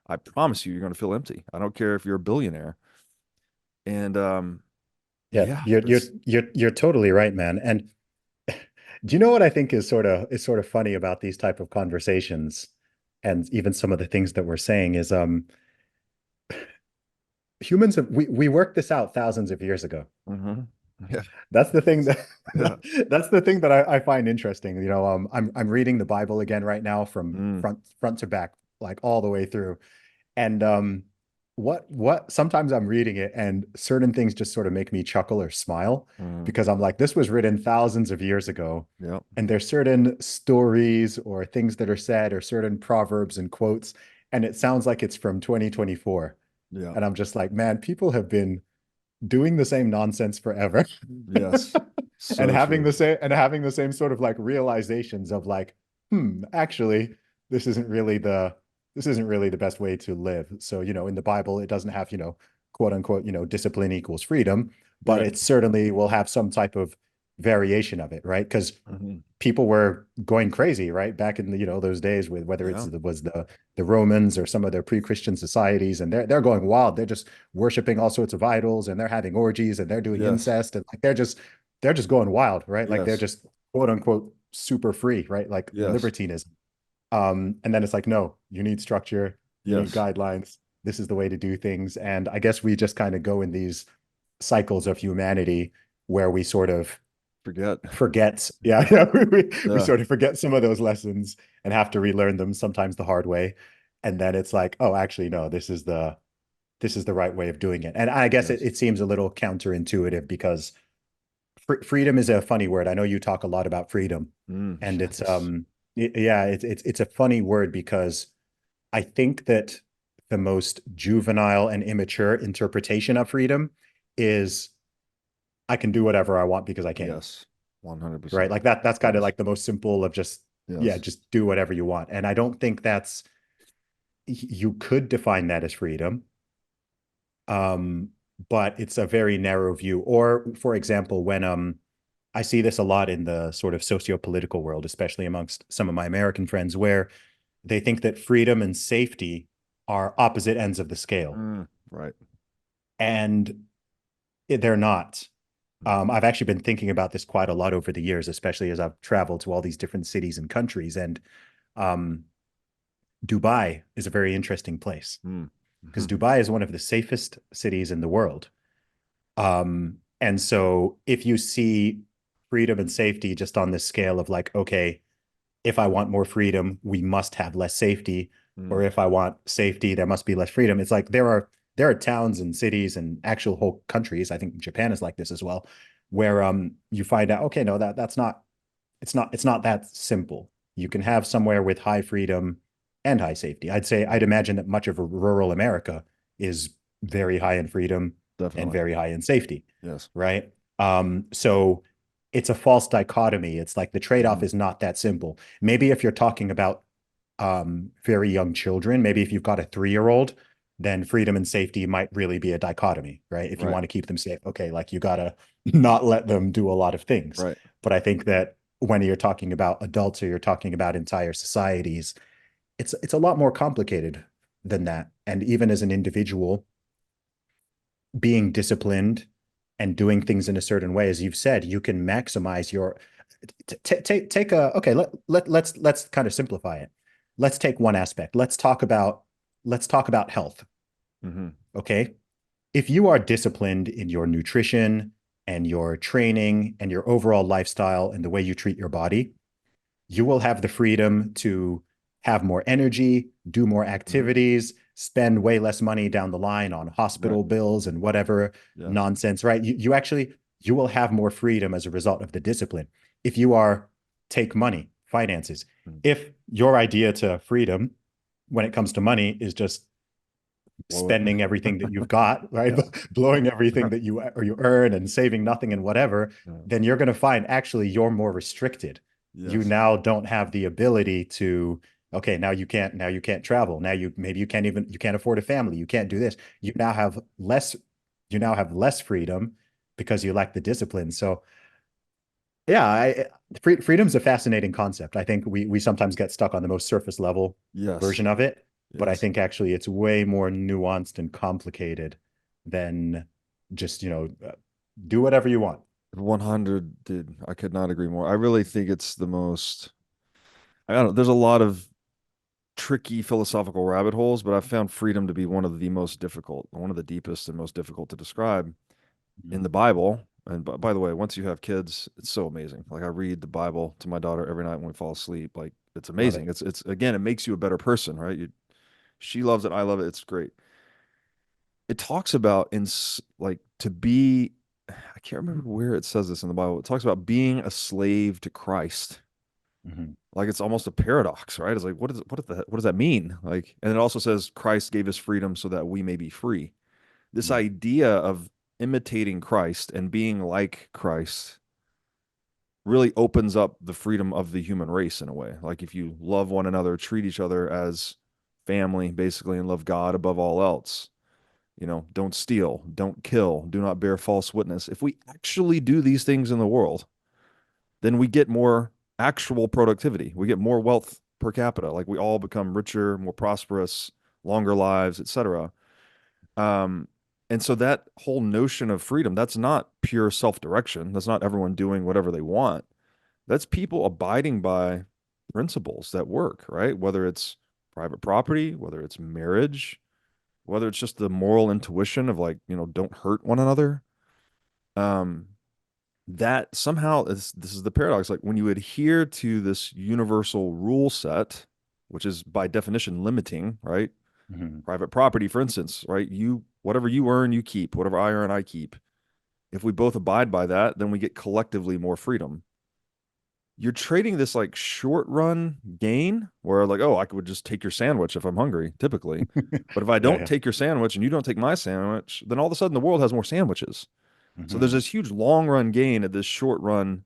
I promise you're going to feel empty. I don't care if you're a billionaire. And Yeah, yeah, you're totally right, man. And do you know what I think is sort of funny about these type of conversations and even some of the things that we're saying is humans we worked this out thousands of years ago. mhm. Yeah, That's the thing that yeah, that's the thing that I find interesting. I'm reading the Bible again right now from mm, front to back, like all the way through. And what sometimes I'm reading it and certain things just sort of make me chuckle or smile mm, because I'm like, this was written thousands of years ago. yeah, And there's certain stories or things that are said or certain proverbs and quotes. and it sounds like it's from 2024. Yeah. And I'm just like, man, people have been doing the same nonsense forever. Yes. And So having true. the same sort of like realizations of like, actually, this isn't really the this isn't really the best way to live. So, in the Bible, it doesn't have, quote unquote, discipline equals freedom, but Right. it certainly will have some type of variation of it, right? Because Hmm. people were going crazy, right? Back in the, those days with whether Yeah. it was the Romans or some of their pre-Christian societies, and they're going wild. They're just worshiping all sorts of idols, and they're having orgies, and they're doing Yes. incest, and like they're just going wild, right? Like they're Yes. just quote unquote super free, right? Like Yes. libertinism. And then it's like, no, you need structure, you need Yes. guidelines. This is the way to do things. And I guess we just kind of go in these cycles of humanity where we sort of Forget. forget, yeah, yeah, we Yeah. sort of forget some of those lessons and have to relearn them sometimes the hard way. And then it's like, oh, actually, no, this is the right way of doing it. And I guess it, Yes. it seems a little counterintuitive because freedom is a funny word. I know you talk a lot about freedom, and it's Yes. yeah, it's a funny word because I think that the most juvenile and immature interpretation of freedom is I can do whatever I want because I can, Yes. right? 100%. Like that's kind of Yes. like the most simple of just, yeah, Yes. just do whatever you want. And I don't think you could define that as freedom. Um, but it's a very narrow view. Or for example, when I see this a lot in the sort of socio-political world, especially amongst some of my American friends, where they think that freedom and safety are opposite ends of the scale. Right. And they're not. Mm. I've actually been thinking about this quite a lot over the years, especially as I've traveled to all these different cities and countries. And um, Dubai is a very interesting place Mm. because Mhm. Dubai is one of the safest cities in the world. And so if you see freedom and safety just on this scale of like, okay, if I want more freedom, we must have less safety, or Mm. if I want safety, there must be less freedom. It's like there are towns and cities and actual whole countries. I think Japan is like this as well, where you find out, okay, no, that's not it's not that simple. You can have somewhere with high freedom and high safety. I'd imagine that much of rural America is very high in freedom and Definitely. very high in safety, Yes. right? So it's a false dichotomy. It's like the trade-off Mhm. is not that simple. Maybe if you're talking about very young children, maybe if you've got a 3-year-old, then freedom and safety might really be a dichotomy, right? If you Right. want to keep them safe, okay, like you gotta not let them do a lot of things. Right. But I think that when you're talking about adults or you're talking about entire societies, it's a lot more complicated than that. And even as an individual, being disciplined and doing things in a certain way, as you've said, you can maximize your take a okay, let's kind of simplify it. Let's take one aspect. Let's talk about health. Hmm. Okay. If you are disciplined in your nutrition and your training and your overall lifestyle and the way you treat your body, you will have the freedom to have more energy, do more Hmm. activities, spend way less money down the line on Right. hospital bills and whatever Yes. nonsense, right? You will have more freedom as a result of the discipline. If you are take money, finances, Mm. if your idea to freedom when it comes to money is just Blow it. spending everything that you've got, right? Yeah. Blowing everything that you earn and saving nothing and whatever, Yeah. then you're going to find actually you're more restricted. You Yes. now don't have the ability to, okay, now you can't travel. Now you can't afford a family. You can't do this. You now have less freedom because you lack the discipline. So yeah, freedom's a fascinating concept. I think we sometimes get stuck on the most surface level Yes. version of it, but I Yes. think actually it's way more nuanced and complicated than just, do whatever you want. 100, dude. I could not agree more. I really think it's the most, I don't know, there's a lot of tricky philosophical rabbit holes, but I've found freedom to be one of the most difficult, one of the deepest and most difficult to describe in the Bible. And by the way, once you have kids, it's so amazing. Like I read the Bible to my daughter every night when we fall asleep. Like it's Love amazing. it. It's again, it makes you a better person, right? She loves it. I love it. It's great. It talks about like to be, I can't remember where it says this in the Bible. It talks about being a slave to Christ. Mhm. Like it's almost a paradox, right? It's like, what does that mean? Like, and it also says Christ gave us freedom so that we may be free. This Mm. idea of imitating Christ and being like Christ really opens up the freedom of the human race in a way. Like if you love one another, treat each other as family, basically, and love God above all else. You know, don't steal, don't kill, do not bear false witness. If we actually do these things in the world, then we get more actual productivity. We get more wealth per capita. Like we all become richer, more prosperous, longer lives, etc. Um, and so that whole notion of freedom, that's not pure self-direction. That's not everyone doing whatever they want. That's people abiding by principles that work, right? Whether it's private property, whether it's marriage, whether it's just the moral intuition of like, you know, don't hurt one another. Um, that somehow is this is the paradox. Like when you adhere to this universal rule set, which is by definition limiting, right? Mhm. Private property, for instance, right? You whatever you earn, you keep. Whatever I earn, I keep. If we both abide by that, then we get collectively more freedom. You're trading this like short run gain where like, oh, I could just take your sandwich if I'm hungry, typically. But if I Yeah, don't yeah. take your sandwich and you don't take my sandwich, then all of a sudden the world has more sandwiches. So there's Mhm. this huge long run gain at this short run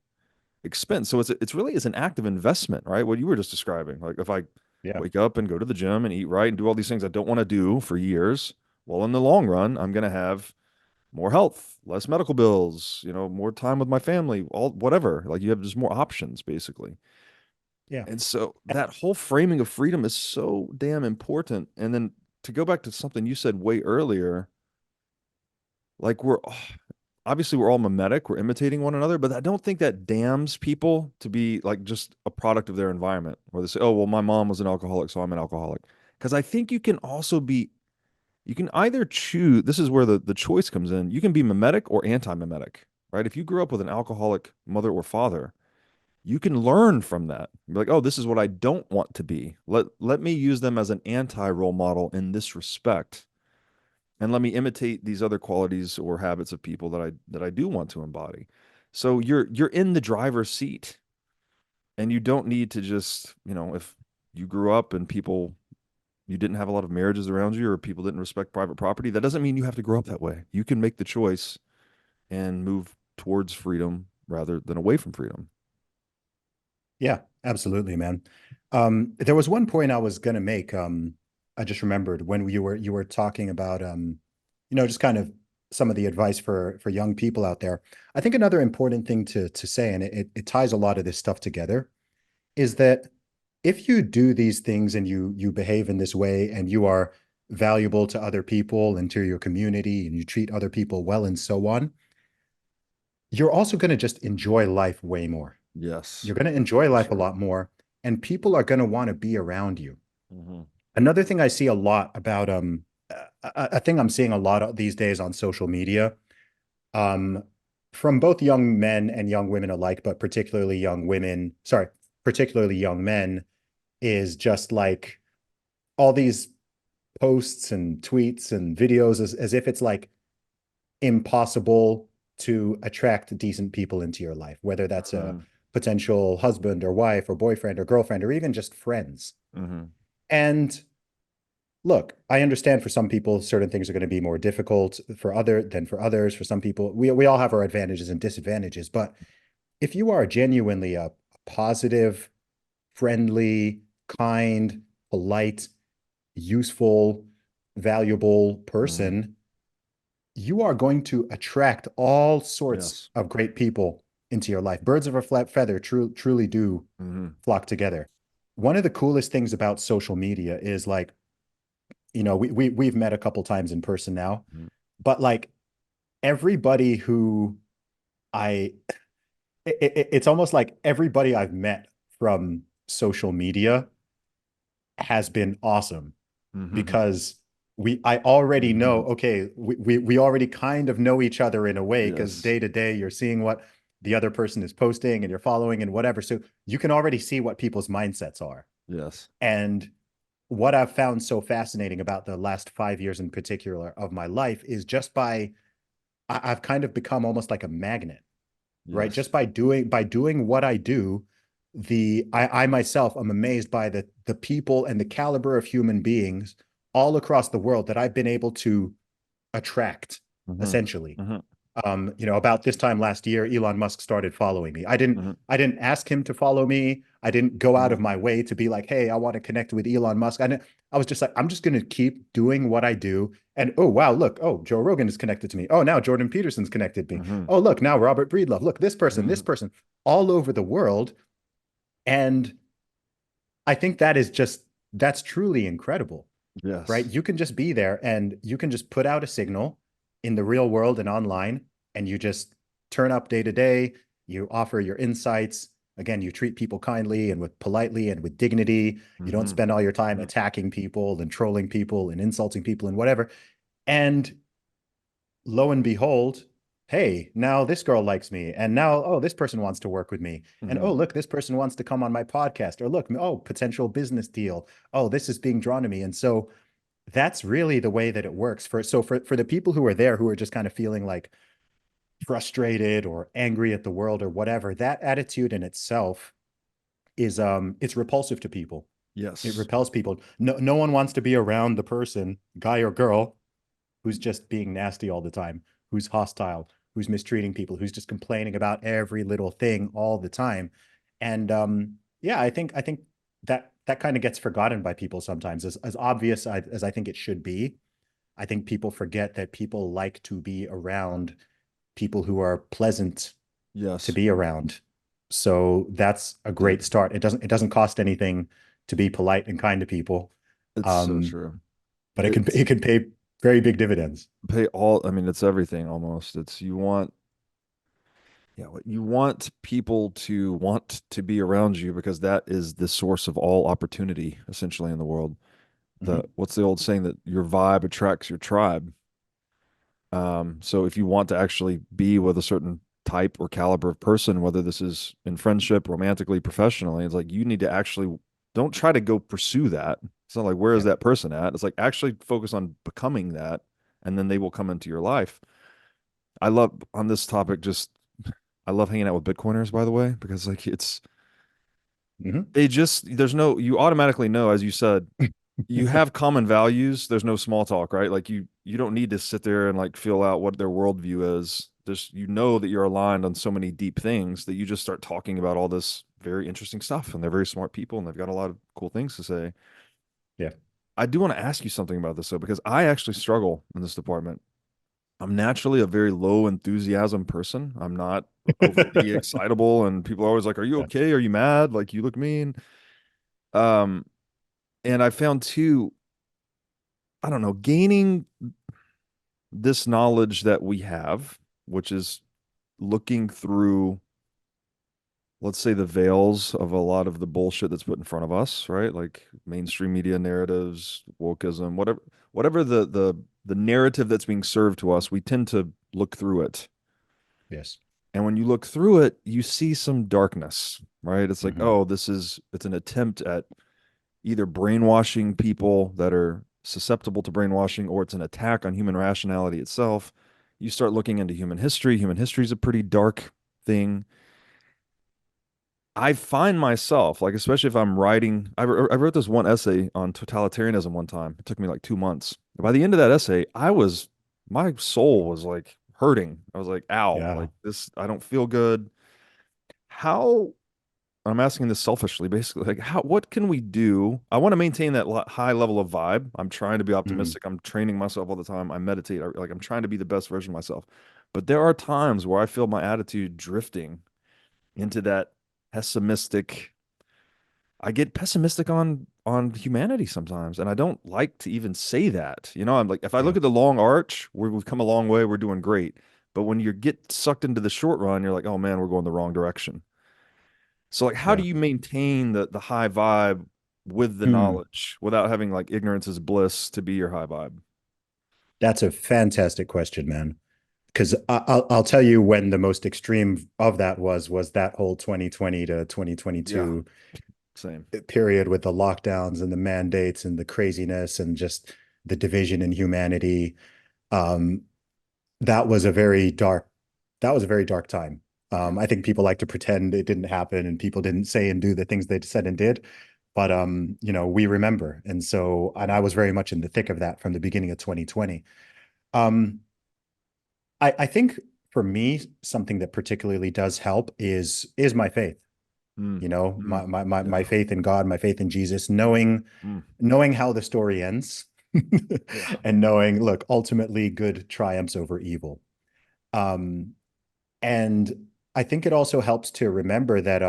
expense. So it's really is an active investment, right? What you were just describing. Like if I Yeah. wake up and go to the gym and eat right and do all these things I don't want to do for years, well, in the long run, I'm going to have more health, less medical bills, you know, more time with my family, all whatever. Like you have just more options basically. Yeah. And so that whole framing of freedom is so damn important. And then to go back to something you said way earlier, like obviously we're all mimetic, we're imitating one another, but I don't think that damns people to be like just a product of their environment where they say, oh, well, my mom was an alcoholic, so I'm an alcoholic. Because I think you can also be, you can either choose, this is where the choice comes in. You can be mimetic or anti-mimetic, right? If you grew up with an alcoholic mother or father, you can learn from that. Be like, oh, this is what I don't want to be. Let me use them as an anti-role model in this respect, and let me imitate these other qualities or habits of people that I do want to embody. So you're in the driver's seat, and you don't need to just, you know, if you grew up and people you didn't have a lot of marriages around you or people didn't respect private property, that doesn't mean you have to grow up that way. You can make the choice and move towards freedom rather than away from freedom. Yeah, absolutely, man. There was one point I was gonna make. I just remembered when you were talking about just kind of some of the advice for young people out there. I think another important thing to say, and it ties a lot of this stuff together, is that if you do these things and you behave in this way and you are valuable to other people and to your community and you treat other people well and so on, you're also going to just enjoy life way more. Yes, You're going to enjoy for life a sure. lot more, and people are going to want to be around you. Hmm. Another thing I see a lot about a thing I'm seeing a lot of these days on social media, um from both young men and young women alike, but particularly young women, sorry, particularly young men, is just like all these posts and tweets and videos as if it's like impossible to attract decent people into your life, whether that's a Hmm. potential husband or wife or boyfriend or girlfriend or even just friends. Hmm. And look, I understand for some people certain things are going to be more difficult for others. For some people, we all have our advantages and disadvantages. But if you are genuinely a positive, friendly, kind, polite, useful, valuable Hmm. person, you are going to attract all sorts Yes. of great people into your life. Birds of a flat feather truly do Hmm. flock together. One of the coolest things about social media is like, we've met a couple times in person now, Hmm. but like everybody who I it's almost like everybody I've met from social media has been awesome Hmm. because I already know, Hmm. okay, we already kind of know each other in a way because Yes. day to day you're seeing what the other person is posting and you're following and whatever. So you can already see what people's mindsets are. Yes. And what I've found so fascinating about the last 5 years in particular of my life is just I've kind of become almost like a magnet, right? Yes. Just by doing what I do, I myself am amazed by the people and the caliber of human beings all across the world that I've been able to attract, Mm-hmm. essentially. Mm-hmm. About this time last year, Elon Musk started following me. Mm-hmm. I didn't ask him to follow me. I didn't go out of Mm-hmm. my way to be like, hey, I want to connect with Elon Musk. I was just like, I'm just going to keep doing what I do. And oh, wow, look, oh, Joe Rogan is connected to me. Oh, now Jordan Peterson's connected to me. Mm-hmm. Oh, look, now Robert Breedlove. Look, this Mm-hmm. person, all over the world. And I think that's truly incredible, right? Yes. You can just be there and you can just put out a signal in the real world and online, and you just turn up day to day. You offer your insights. Again, you treat people kindly and with politely and with dignity. You don't Mm-hmm. spend all your time Mm-hmm. attacking people and trolling people and insulting people and whatever. And lo and behold, hey, now this girl likes me. And now, oh, this person wants to work with me. And Mm-hmm. oh, look, this person wants to come on my podcast. Or look, oh, potential business deal. Oh, this is being drawn to me. And so that's really the way that it works. For the people who are there who are just kind of feeling like frustrated or angry at the world or whatever, that attitude in itself is it's repulsive to people. It Yes. repels people. No one wants to be around the person, guy or girl, who's just being nasty all the time, who's hostile, who's mistreating people, who's just complaining about every little thing all the time. And yeah, I think that kind of gets forgotten by people sometimes, as obvious as I think it should be. I think people forget that people like to be around people who are pleasant to Yes. be around. So that's a great Dude, start. It doesn't cost anything to be polite and kind to people. it's so Um, true. but it can It's it can pay very big dividends. pay all, I mean, it's everything almost. It's you want, yeah, you want people to want to be around you because that is the source of all opportunity essentially in the world. The Mhm. what's the old saying that your vibe attracts your tribe? So if you want to actually be with a certain type or caliber of person, whether this is in friendship, romantically, professionally, it's like you need to actually don't try to go pursue that. It's not like where is Yeah. that person at? It's like actually focus on becoming that, and then they will come into your life. I love on this topic just I love hanging out with Bitcoiners, by the way, because like it's Mhm. they just there's no you automatically know, as you said, you have common values. There's no small talk, right? Like you don't need to sit there and like feel out what their worldview is. Just you know that you're aligned on so many deep things that you just start talking about all this very interesting stuff. And they're very smart people and they've got a lot of cool things to say. Yeah. I do want to ask you something about this though, because I actually struggle in this department. I'm naturally a very low enthusiasm person. I'm not overly excitable, and people are always like, "Are you Yeah. okay? Are you mad? Like you look mean." Um, and I found too, I don't know, gaining this knowledge that we have, which is looking through, let's say, the veils of a lot of the bullshit that's put in front of us, right? Like mainstream media narratives, wokeism, whatever the narrative that's being served to us, we tend to look through it. Yes. And when you look through it, you see some darkness, right? It's like, Mhm. oh, it's an attempt at either brainwashing people that are susceptible to brainwashing, or it's an attack on human rationality itself. You start looking into human history. Human history is a pretty dark thing. I find myself, like, especially if I'm writing, I wrote this one essay on totalitarianism one time. It took me like 2 months. By the end of that essay, my soul was like hurting. I was like, ow, Yeah. like this, I don't feel good. How I'm asking this selfishly, basically, like what can we do? I want to maintain that high level of vibe. I'm trying to be Mhm. optimistic. I'm training myself all the time. I meditate. Like I'm trying to be the best version of myself. But there are times where I feel my attitude drifting into that pessimistic. I get pessimistic on humanity sometimes, and I don't like to even say that. You know, I'm like, if I Yeah. look at the long arch, we've come a long way. We're doing great. But when you get sucked into the short run, you're like, oh man, we're going the wrong direction. So like how do Yeah. you maintain the high vibe with the Hmm. knowledge without having like ignorance is bliss to be your high vibe? That's a fantastic question, man. Because I'll tell you when the most extreme of that was that whole 2020 to Yeah, 2022 same. period with the lockdowns and the mandates and the craziness and just the division in humanity. Um, that was a very dark time. I think people like to pretend it didn't happen and people didn't say and do the things they said and did. But we remember. And I was very much in the thick of that from the beginning of 2020. Um, I think for me, something that particularly does help is my faith. Mm, My yeah. faith in God, my faith in Jesus, Mm, knowing how the story ends, yeah. and knowing, look, ultimately good triumphs over evil. Um, and I think it also helps to remember that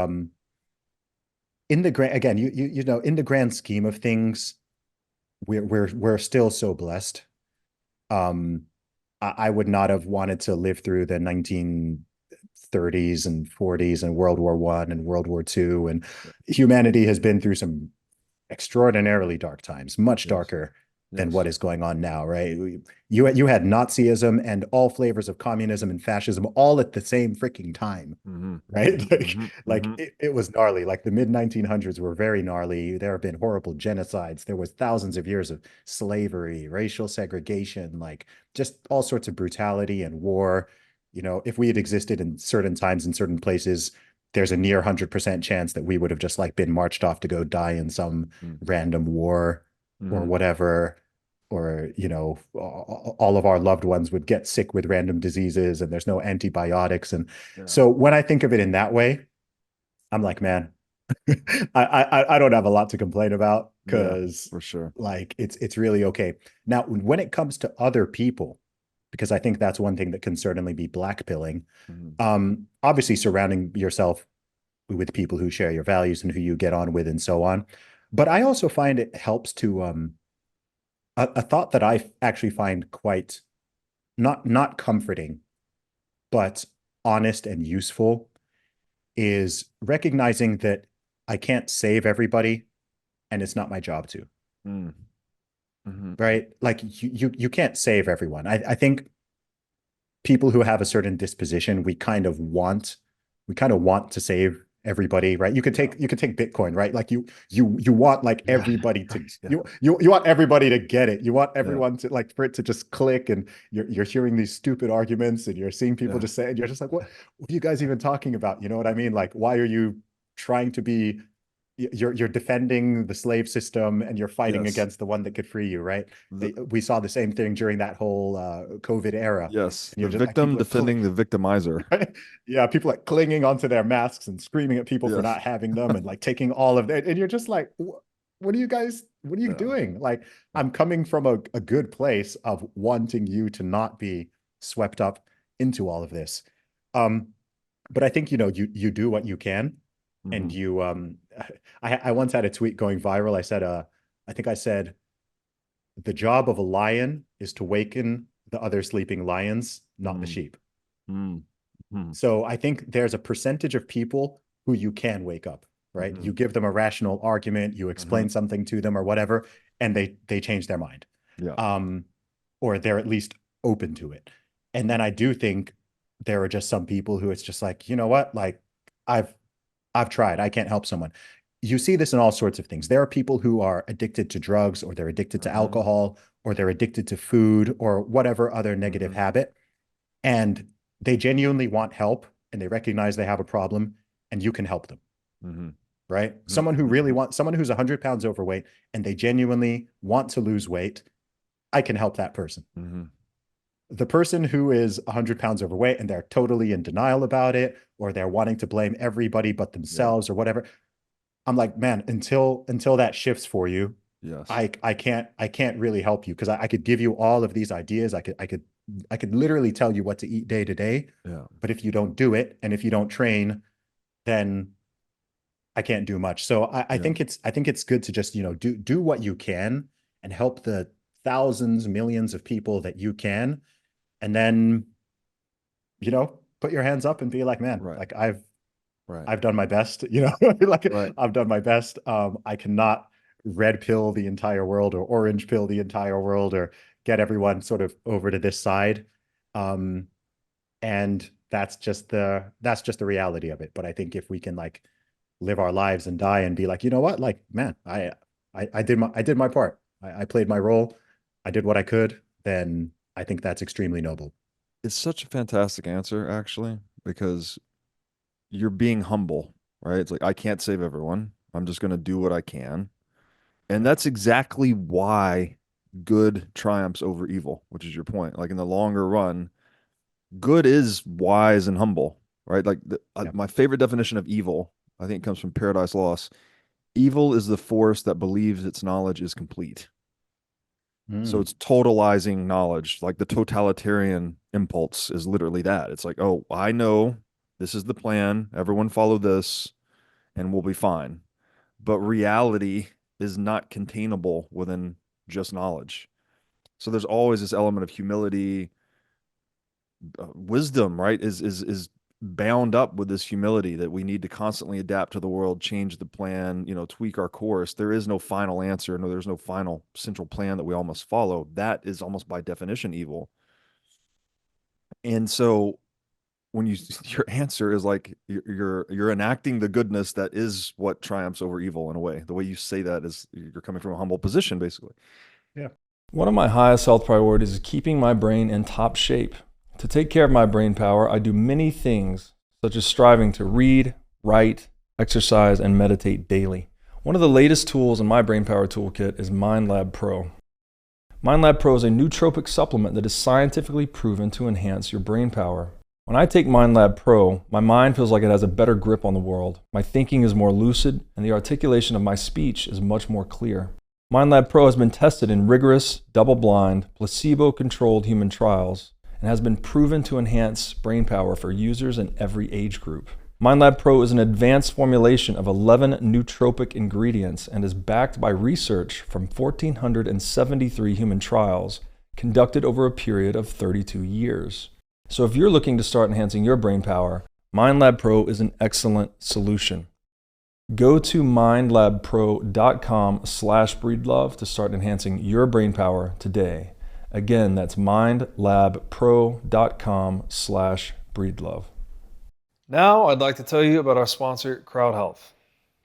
in the grand again, in the grand scheme of things, we're still so blessed. Um, I would not have wanted to live through the 1930s and 40s and World War I and World War II. And humanity has been through some extraordinarily dark times, much Yes. darker than what Yes. is going on now, right? You had Nazism and all flavors of communism and fascism all at the same freaking time, Mm-hmm. right? Mm-hmm. Mm-hmm. It was gnarly. Like the mid 1900s were very gnarly. There have been horrible genocides. There was thousands of years of slavery, racial segregation, like just all sorts of brutality and war. If we had existed in certain times in certain places, there's a near 100% chance that we would have just like been marched off to go die in some random war or Mm-hmm. whatever. Or, all of our loved ones would get sick with random diseases and there's no antibiotics. And Yeah. so when I think of it in that way, I'm like, man, I don't have a lot to complain about Yeah, because for sure. like it's really okay. Now, when it comes to other people, because I think that's one thing that can certainly be blackpilling, Mm-hmm. obviously surrounding yourself with people who share your values and who you get on with and so on. But I also find it helps to a thought that I actually find quite not comforting, but honest and useful is recognizing that I can't save everybody and it's not my job to, Mm-hmm. right? Like you can't save everyone. I think people who have a certain disposition, we kind of want to save everybody, right? You could take Bitcoin, right? Like you want like Yeah. everybody to Right. Yeah. you want everybody to get it. You want Yeah. everyone to like for it to just click, and you're hearing these stupid arguments and you're seeing people Yeah. just say, and you're just like, what are you guys even talking about? You know what I mean? Like, why are you trying to be you're defending the slave system and you're fighting Yes. against the one that could free you, right? The, We saw the same thing during that whole COVID era. yes. And The you're just like victim people are defending the victimizer. yeah, people like clinging onto their masks and screaming at people for Yes. not having them and like taking all of that. And you're just like, what are you guys, what are you Yeah. doing? Like, I'm coming from a good place of wanting you to not be swept up into all of this. Um, but I think, you do what you can. And Mm-hmm. I once had a tweet going viral. I think I said, the job of a lion is to waken the other sleeping lions, not the sheep. Mm-hmm. So I think there's a percentage of people who you can wake up, right? Mm-hmm. You give them a rational argument, you Mm-hmm. explain something to them or whatever, and they change their mind. Yeah. Um, or they're at least open to it. And then I do think there are just some people who it's just like, you know what? Like I've I've tried. I can't help someone. You see this in all sorts of things. There are people who are addicted to drugs or they're addicted to Mm-hmm. alcohol or they're addicted to food or whatever other negative Mm-hmm. habit. And they genuinely want help and they recognize they have a problem and you can help them, Mm-hmm. right? Mm-hmm. Someone who's 100 pounds overweight and they genuinely want to lose weight, I can help that person. Mm-hmm. The person who is 100 pounds overweight and they're totally in denial about it, or they're wanting to blame everybody but Yeah. themselves or whatever, I'm like, man, until that shifts for you, Yes. I can't really help you because I could give you all of these ideas. I could literally tell you what to eat day to day, Yeah. but if you don't do it and if you don't train, then I can't do much. So Yeah. I think it's good to just, do what you can and help the thousands, millions of people that you can. And then, put your hands up and be like, man, Right. like Right. I've done my best, like Right. I've done my best. I cannot red pill the entire world or orange pill the entire world or get everyone sort of over to this side. Um, and that's just the reality of it. But I think if we can like live our lives and die and be like, you know what, like, man, I did my part. I played my role. I did what I could. Then I think that's extremely noble. It's such a fantastic answer, actually, because you're being humble, right? It's like, I can't save everyone. I'm just going to do what I can. And that's exactly why good triumphs over evil, which is your point. Like in the longer run, good is wise and humble, right? Like Yeah. my favorite definition of evil, I think, comes from Paradise Lost. Evil is the force that believes its knowledge is complete. So Mm. it's totalizing knowledge. Like the totalitarian impulse is literally that. It's like, oh, I know this is the plan. Everyone follow this and we'll be fine. But reality is not containable within just knowledge. So there's always this element of humility, wisdom, right? Is bound up with this humility that we need to constantly adapt to the world, change the plan, tweak our course. There is no final answer. No, there's no final central plan that we all must follow. That is almost by definition evil. And so when your answer is like you're enacting the goodness that is what triumphs over evil in a way. The way you say that is you're coming from a humble position, basically. Yeah. One of my highest health priorities is keeping my brain in top shape. To take care of my brain power, I do many things, such as striving to read, write, exercise, and meditate daily. One of the latest tools in my brain power toolkit is MindLab Pro. MindLab Pro is a nootropic supplement that is scientifically proven to enhance your brain power. When I take MindLab Pro, my mind feels like it has a better grip on the world. My thinking is more lucid, and the articulation of my speech is much more clear. MindLab Pro has been tested in rigorous, double-blind, placebo-controlled human trials and has been proven to enhance brain power for users in every age group. MindLab Pro is an advanced formulation of 11 nootropic ingredients and is backed by research from 1,473 human trials conducted over a period of 32 years. So if you're looking to start enhancing your brain power, MindLab Pro is an excellent solution. Go to mindlabpro.com/breedlove to start enhancing your brain power today. Again, that's mindlabpro.com/breedlove. Now I'd like to tell you about our sponsor, CrowdHealth.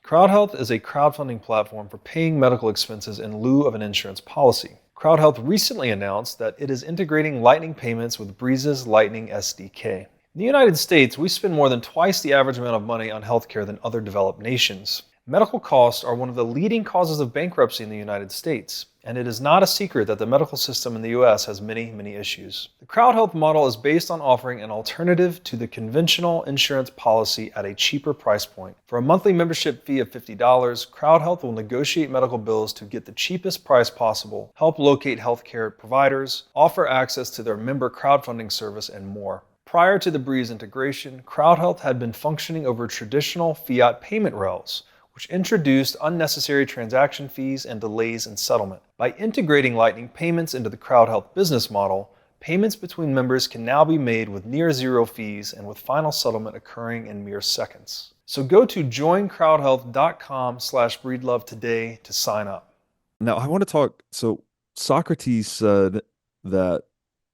CrowdHealth is a crowdfunding platform for paying medical expenses in lieu of an insurance policy. CrowdHealth recently announced that it is integrating Lightning payments with Breeze's Lightning SDK. In the United States, we spend more than twice the average amount of money on healthcare than other developed nations. Medical costs are one of the leading causes of bankruptcy in the United States, and it is not a secret that the medical system in the US has many issues. The CrowdHealth model is based on offering an alternative to the conventional insurance policy at a cheaper price point. For a monthly membership fee of $50, CrowdHealth will negotiate medical bills to get the cheapest price possible, help locate healthcare providers, offer access to their member crowdfunding service, and more. Prior to the Breeze integration, CrowdHealth had been functioning over traditional fiat payment rails, which introduced unnecessary transaction fees and delays in settlement. By integrating Lightning payments into the CrowdHealth business model, payments between members can now be made with near zero fees and with final settlement occurring in mere seconds. So go to joincrowdhealth.com/breedlove today to sign up. Now, I want to talk. So, Socrates said that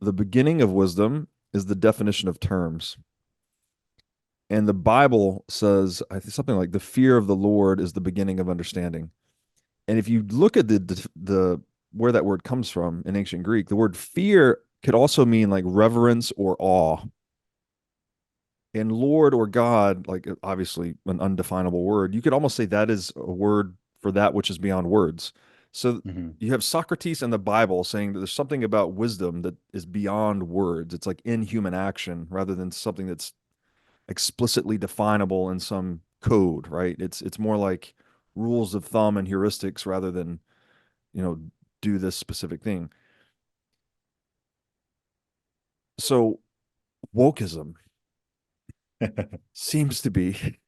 the beginning of wisdom is the definition of terms. And the Bible says, I think something like the fear of the Lord is the beginning of understanding. And if you look at the where that word comes from in ancient Greek, the word fear could also mean like reverence or awe. And Lord or God, like obviously an undefinable word, you could almost say that is a word for that which is beyond words. So you have Socrates and the Bible saying that there's something about wisdom that is beyond words. It's like in human action rather than something that's explicitly definable in some code, right? It's more like rules of thumb and heuristics rather than, do this specific thing. So wokeism seems to be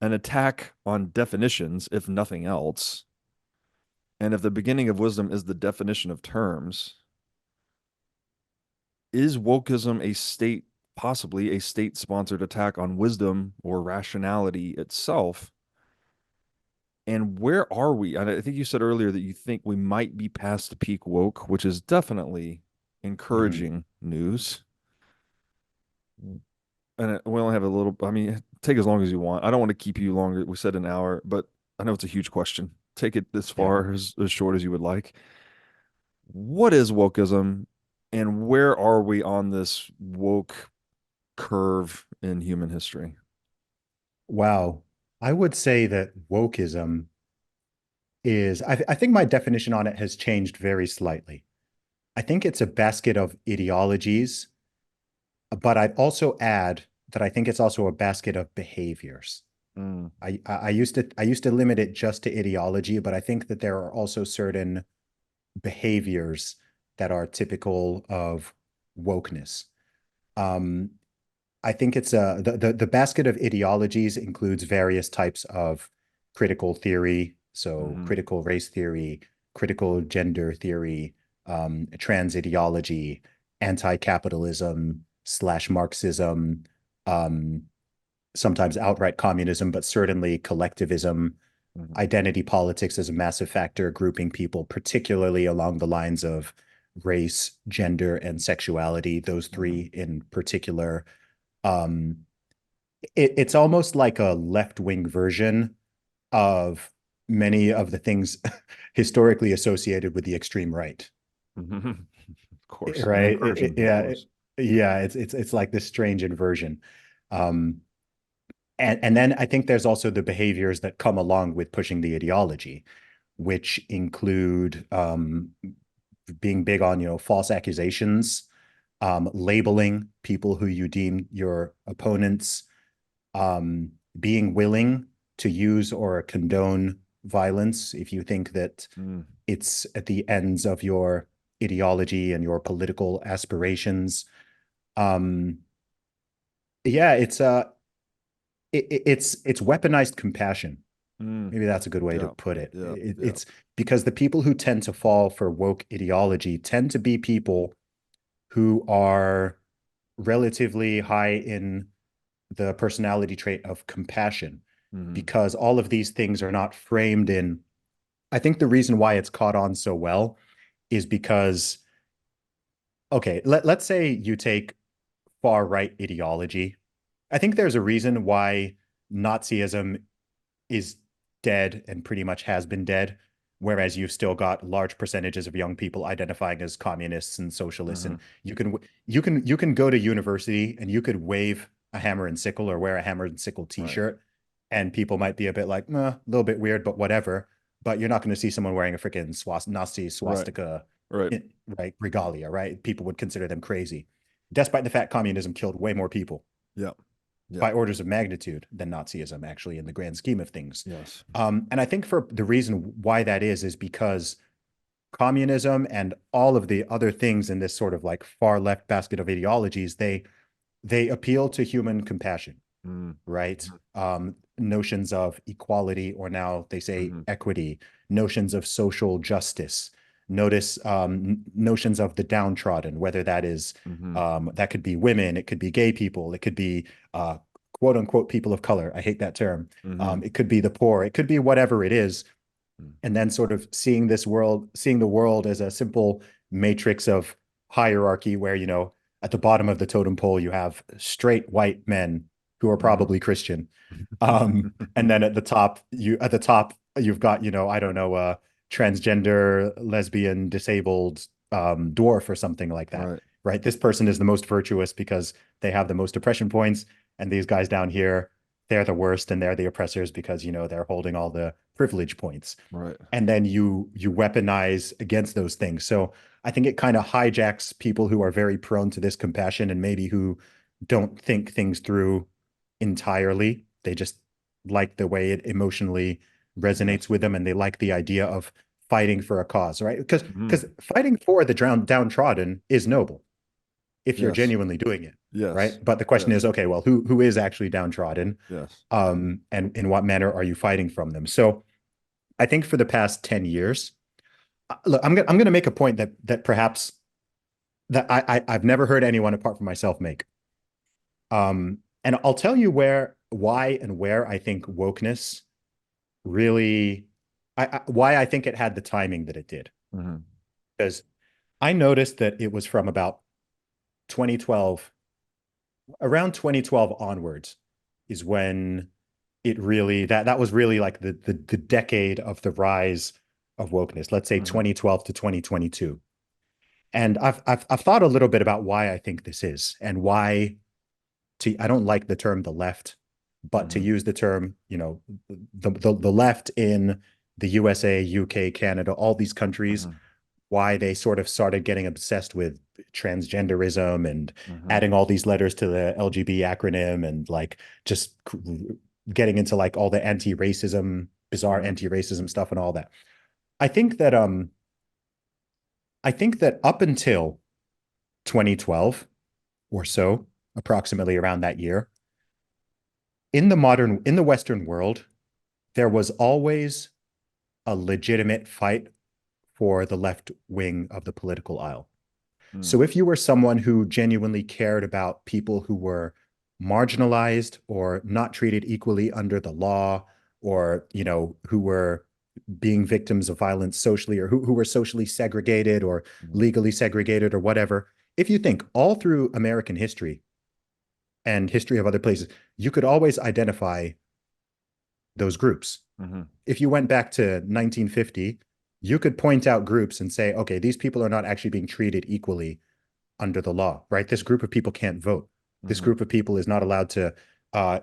an attack on definitions, if nothing else. And if the beginning of wisdom is the definition of terms, is wokeism possibly a state-sponsored attack on wisdom or rationality itself? And where are we? And I think you said earlier that you think we might be past peak woke, which is definitely encouraging news. And we only have a little, take as long as you want. I don't want to keep you longer. We said an hour, but I know it's a huge question. Take it as far as short as you would like. What is wokeism and where are we on this woke curve in human history? Wow. I would say that wokeism is, I think my definition on it has changed very slightly. I think it's a basket of ideologies, but I'd also add that I think it's also a basket of behaviors. Mm, I used to limit it just to ideology, but I think that there are also certain behaviors that are typical of wokeness. Um, I think it's the basket of ideologies includes various types of critical theory, so mhm, critical race theory, critical gender theory, trans ideology, anti-capitalism slash Marxism, um, sometimes outright communism, but certainly collectivism. mhm, Identity politics is a massive factor, grouping people, particularly along the lines of race, gender, and sexuality, those mhm, three in particular. Um, it's almost like a left-wing version of many of the things historically associated with the extreme right, mhm. Of course, an right? incursion, of Yeah, course. yeah, it's like this strange inversion. Um, and then I think there's also the behaviors that come along with pushing the ideology, which include being big on, false accusations, labeling people who you deem your opponents, being willing to use or condone violence if you think that Mm, it's at the ends of your ideology and your political aspirations. Um, yeah, it's weaponized compassion. mm. Maybe that's a good way to Yeah, put it. yeah, yeah. It's because the people who tend to fall for woke ideology tend to be people who are relatively high in the personality trait of compassion, Mhm, because all of these things are not framed in. I think the reason why it's caught on so well is because, okay, let's say you take far right ideology. I think there's a reason why Nazism is dead and pretty much has been dead, whereas you've still got large percentages of young people identifying as communists and socialists. And mhm. you can go to university and you could wave a hammer and sickle or wear a hammer and sickle Right, t-shirt, and people might be a bit like, a little bit weird, but whatever. But you're not going to see someone wearing a freaking Nazi right, swastika, right. right, regalia, right? People would consider them crazy, despite the fact communism killed way more people Yeah, yeah, by orders of magnitude than Nazism, actually, in the grand scheme of things. yes. And I think for the reason why that is because communism and all of the other things in this sort of like far left basket of ideologies, they appeal to human compassion, Mm, right? mhm, Notions of equality, or now they say mhm, equity, notions of social justice, notions of the downtrodden, whether that is, mhm, that could be women, it could be gay people, it could be quote unquote people of color. I hate that term. mhm, It could be the poor, it could be whatever it is. mm. And then sort of seeing the world as a simple matrix of hierarchy where, at the bottom of the totem pole, you have straight white men who are Mhm. probably Christian. And then at the top, you've got, I don't know, transgender, lesbian, disabled, dwarf or something like that, Right, right? This person is the most virtuous because they have the most oppression points. And these guys down here, they're the worst and they're the oppressors because, they're holding all the privilege points. right. And then you weaponize against those things. So I think it kind of hijacks people who are very prone to this compassion and maybe who don't think things through entirely. They just like the way it emotionally resonates Yes. with them, and they like the idea of fighting for a cause, right? Because Mhm. fighting for the downtrodden is noble if you're Yes, genuinely doing it, yes, right? But the question is, yes, okay, well, who is actually downtrodden, yes. and in what manner are you fighting from them? So I think for the past 10 years, look, I'm gonna make a point that perhaps that I've never heard anyone apart from myself make. And I'll tell you why and where I think wokeness really, why I think it had the timing that it did. Mhm, Because I noticed that it was from about 2012, around 2012 onwards, is when it really that was really like the decade of the rise of wokeness. Let's say mhm, 2012 to 2022. And I've thought a little bit about why I think this is and why I don't like the term the left. but to use the term, the left in the USA, UK, Canada, all these countries, why they sort of started getting obsessed with transgenderism and adding all these letters to the LGB acronym and like just getting into like all the anti-racism, bizarre anti-racism stuff and all that. I think that up until 2012 or so, approximately around that year, in the Western world, there was always a legitimate fight for the left wing of the political aisle. So if you were someone who genuinely cared about people who were marginalized or not treated equally under the law, or, who were being victims of violence socially, or who were socially segregated or legally segregated or whatever, if you think all through American history and history of other places, you could always identify those groups. If you went back to 1950, you could point out groups and say, okay, these people are not actually being treated equally under the law, right? This group of people can't vote. This group of people is not allowed to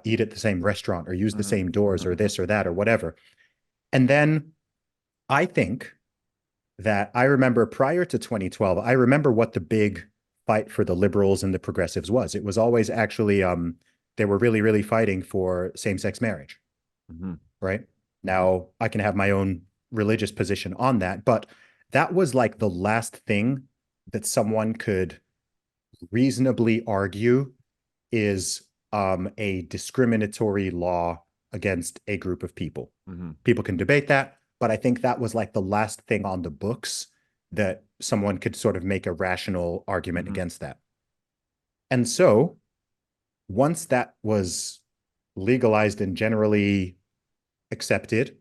eat at the same restaurant or use the same doors or this or that or whatever. And then I think that I remember prior to 2012, I remember what the big fight for the liberals and the progressives was. It was always actually, they were really, really fighting for same-sex marriage, right? Now, I can have my own religious position on that, but that was like the last thing that someone could reasonably argue is a discriminatory law against a group of people. People can debate that, but I think that was like the last thing on the books that someone could sort of make a rational argument against that. And so once that was legalized and generally accepted,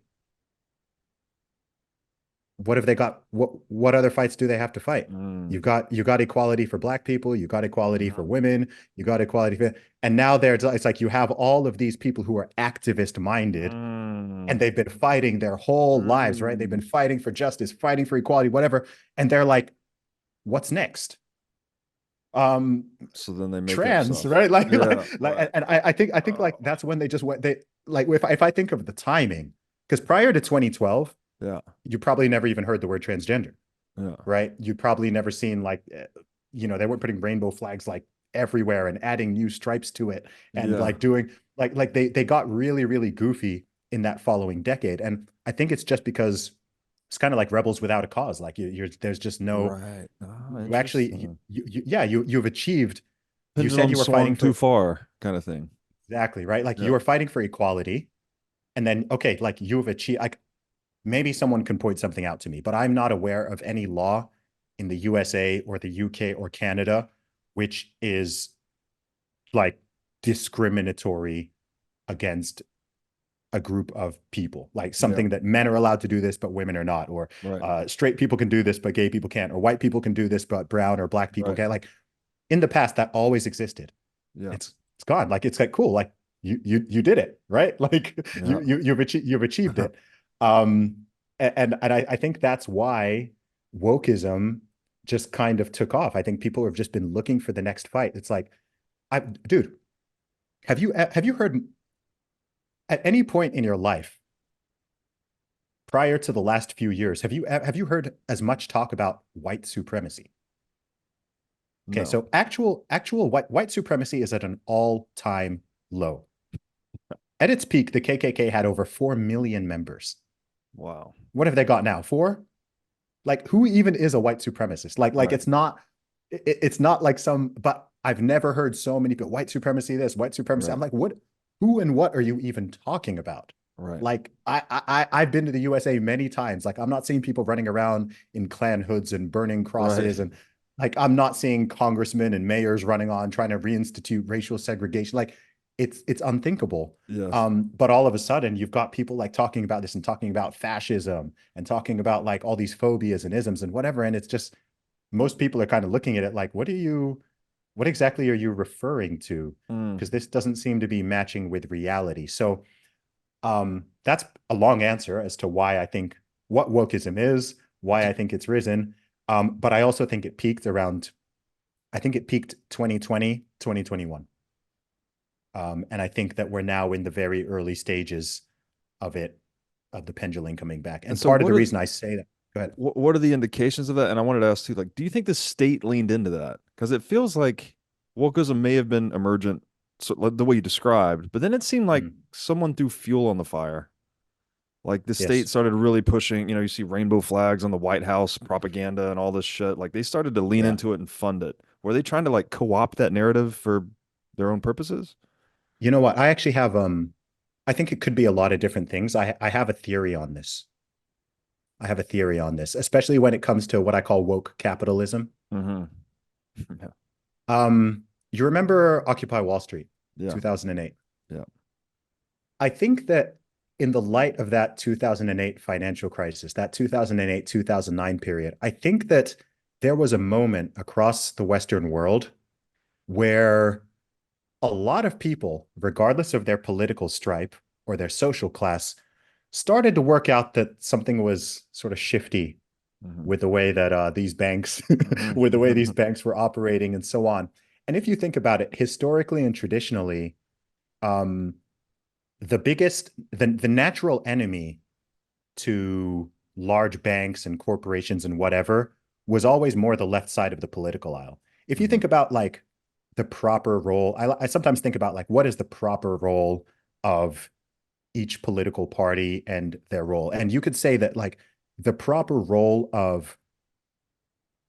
what have they got? What other fights do they have to fight? You got equality for Black people, you got equality for women, you got equality for, and now it's like you have all of these people who are activist minded, and they've been fighting their whole lives, right? They've been fighting for justice, fighting for equality, whatever, and they're like, what's next? So then they make trans, right? And I think like that's when they just went. They like if I think of the timing, because prior to 2012. You probably never even heard the word transgender. Right? You probably never seen like, they were putting rainbow flags like everywhere and adding new stripes to it and like doing like they got really, really goofy in that following decade. And I think it's just because it's kind of like rebels without a cause. Like there's just no, right. you actually, you've achieved, you said Pendulum you were swung fighting too far kind of thing. Exactly. Right. Like you were fighting for equality, and then, okay, like you've achieved, like, maybe someone can point something out to me, but I'm not aware of any law in the USA or the UK or Canada which is like discriminatory against a group of people, like something that men are allowed to do this, but women are not, or straight people can do this, but gay people can't, or white people can do this, but brown or Black people can't. Like in the past, that always existed. It's gone. Like, it's like, cool. Like you did it, right? Like you've achieved it. And I think that's why wokeism just kind of took off. I think people have just been looking for the next fight. It's like, dude, have you heard at any point in your life prior to the last few years, have you heard as much talk about white supremacy? Okay, so actual white supremacy is at an all-time low. At its peak, the KKK had over 4 million members. Wow. What have they got now? 4? Like, who even is a white supremacist? Like it's not like some, but I've never heard so many people, white supremacy this, white supremacy. I'm like, who and what are you even talking about? Right. Like I've been to the USA many times. Like, I'm not seeing people running around in Klan hoods and burning crosses. And like, I'm not seeing congressmen and mayors running on trying to reinstitute racial segregation. Like, it's unthinkable. Yes. But all of a sudden you've got people like talking about this and talking about fascism and talking about like all these phobias and isms and whatever. And it's just, most people are kind of looking at it like, what exactly are you referring to? Because this doesn't seem to be matching with reality. So that's a long answer as to why I think what wokeism is, why I think it's risen. But I also think it peaked 2020, 2021. And I think that we're now in the very early stages of it, of the pendulum coming back. And And so part of the reason I say that, go ahead. what are the indications of that? And I wanted to ask too, like, do you think the state leaned into that? Because it feels like wokeism may have been emergent, so, like, the way you described, but then it seemed like Mm, someone threw fuel on the fire. Like the state yes. started really pushing, you see rainbow flags on the White House propaganda and all this shit. Like they started to lean Yeah. into it and fund it. Were they trying to like co-opt that narrative for their own purposes? You know what? I actually have I think it could be a lot of different things. I have a theory on this. I have a theory on this, especially when it comes to what I call woke capitalism. Mm-hmm. Yeah. You remember Occupy Wall Street, Yeah. 2008? Yeah. I think that in the light of that 2008 financial crisis, that 2008, 2009 period, I think that there was a moment across the Western world where a lot of people, regardless of their political stripe or their social class, started to work out that something was sort of shifty Mm-hmm. with the way that these banks, with the way these Mm-hmm. banks were operating and so on. And if you think about it, historically and traditionally, um, the natural enemy to large banks and corporations and whatever was always more the left side of the political aisle. If you Mm-hmm. think about like the proper role, I sometimes think about like what is the proper role of each political party and their role. And you could say that like the proper role of,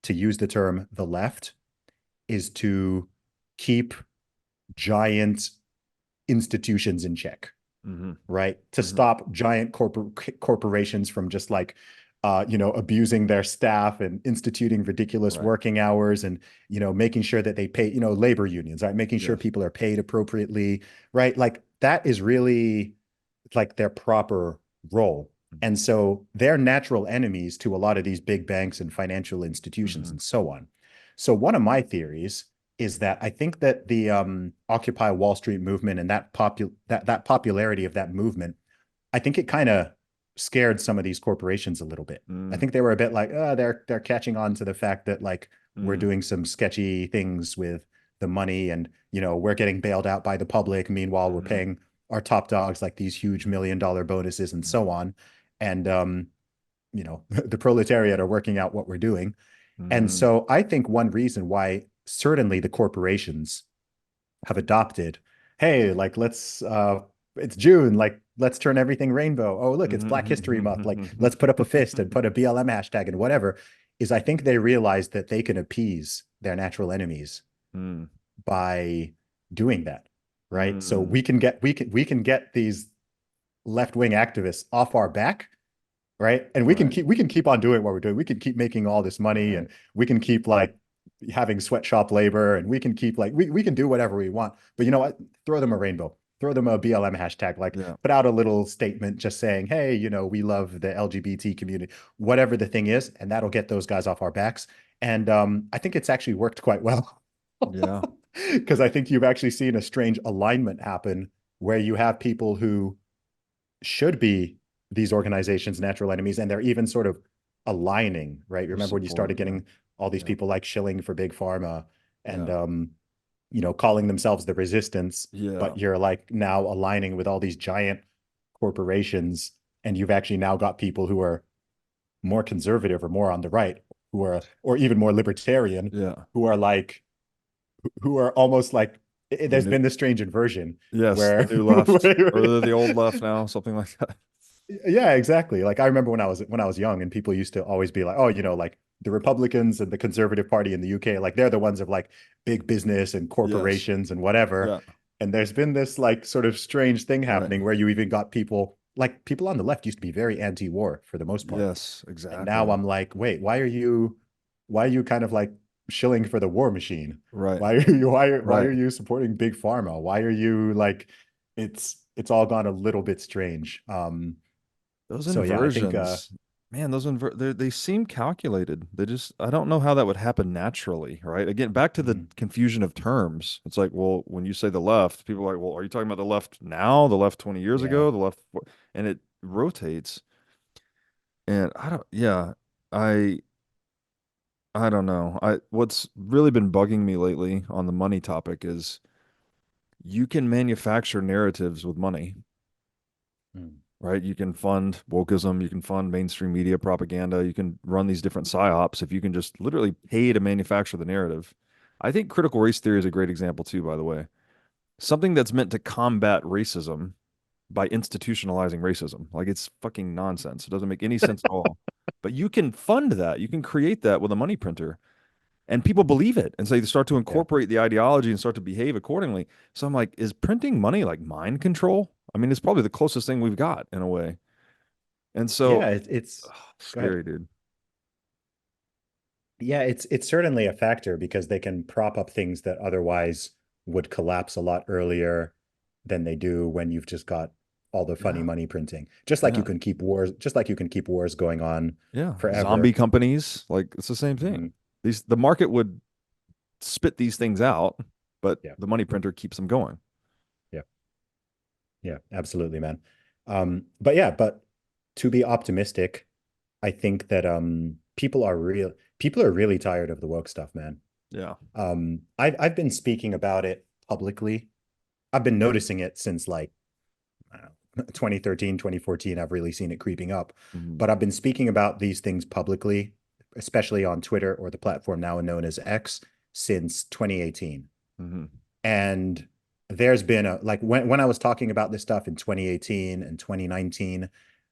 to use the term, the left is to keep giant institutions in check, Mm-hmm. right? To Mm-hmm. stop giant corporations from just like, abusing their staff and instituting ridiculous Right. working hours and, making sure that they pay, labor unions, right? Making sure Yes. people are paid appropriately, right? Like that is really like their proper role. And so they're natural enemies to a lot of these big banks and financial institutions Mm-hmm. and so on. So one of my theories is that I think that the Occupy Wall Street movement and that popularity of that movement, I think it kind of scared some of these corporations a little bit. I Mm-hmm. think they were a bit like, oh, they're catching on to the fact that like we're Mm-hmm. doing some sketchy things with the money and we're getting bailed out by the public. Meanwhile, we're Mm-hmm. paying our top dogs like these huge $1 million bonuses and so on. And the proletariat are working out what we're doing. And Mm-hmm. so I think one reason why certainly the corporations have adopted, hey, like it's June, like let's turn everything rainbow. Oh, look, it's Black History Month. Like let's put up a fist and put a BLM hashtag and whatever. Is I think they realize that they can appease their natural enemies Mm-hmm. by doing that, right? So Mm-hmm. we can get these left-wing activists off our back, right? And Right. we can keep on doing what we're doing. We can keep making all this money Right. and we can keep like having sweatshop labor and we can keep like we can do whatever we want. But you know what? Throw them a rainbow. Throw them a BLM hashtag, like Yeah. put out a little statement just saying, hey, we love the LGBT community, whatever the thing is, and that'll get those guys off our backs. And I think it's actually worked quite well. Yeah. Because I think you've actually seen a strange alignment happen where you have people who should be these organizations' natural enemies, and they're even sort of aligning, right? For Remember when you started support. Yeah. getting all these Yeah. people like shilling for big pharma and Yeah. calling themselves the resistance, Yeah. but you're like now aligning with all these giant corporations, and you've actually now got people who are more conservative or more on the right, who are or even more libertarian, Yeah. who are like who are almost like The there's new, been this strange inversion yes, the where, new left or the old left now, something like that. yeah, exactly. Like I remember when I was young and people used to always be like, oh, like the Republicans and the Conservative Party in the UK, like they're the ones of like big business and Yes. corporations and whatever. Yeah. And there's been this like sort of strange thing Right. happening where you even got people on the left used to be very anti-war for the most part. Yes, And now exactly. I'm like, wait, why are you kind of like shilling for the war machine? Right. Why are Right. you supporting big pharma? Why are you like it's all gone a little bit strange. Those So yeah, I think inversions, man, they seem calculated. I don't know how that would happen naturally, right? Again, back to the mhm, confusion of terms. It's like, well, when you say the left, people are like, well, are you talking about the left now, the left 20 years yeah. ago, the left, and it rotates. And yeah, I, I don't know. What's really been bugging me lately on the money topic is you can manufacture narratives with money, Mm. right? You can fund wokeism, you can fund mainstream media propaganda, you can run these different psyops if you can just literally pay to manufacture the narrative. I think critical race theory is a great example too, by the way. Something that's meant to combat racism by institutionalizing racism. Like it's fucking nonsense. It doesn't make any sense at all. But you can fund that. You can create that with a money printer. And people believe it. And so they start to Yeah. incorporate the ideology and start to behave accordingly. So I'm like, is printing money like mind control? I mean, it's probably the closest thing we've got in a way. And so, Yeah, it's go ahead. scary, dude. Yeah, it's certainly a factor because they can prop up things that otherwise would collapse a lot earlier than they do when you've just got all the funny Yeah. money printing. Just like you Yeah. can keep wars, just like you can keep wars going on Yeah. Zombie forever. companies, like it's the same thing. Mhm. The market would spit these things out, but Yeah, the money printer keeps them going. yeah, yeah, absolutely, man. But yeah, but to be optimistic, I think that people are really tired of the woke stuff, man. Yeah. I've been speaking about it publicly. I've been noticing it since like I don't know, 2013, 2014. I've really seen it creeping up. Mhm. But I've been speaking about these things publicly, especially on Twitter or the platform now known as X, since 2018. Mhm. And there's been a like when I was talking about this stuff in 2018 and 2019,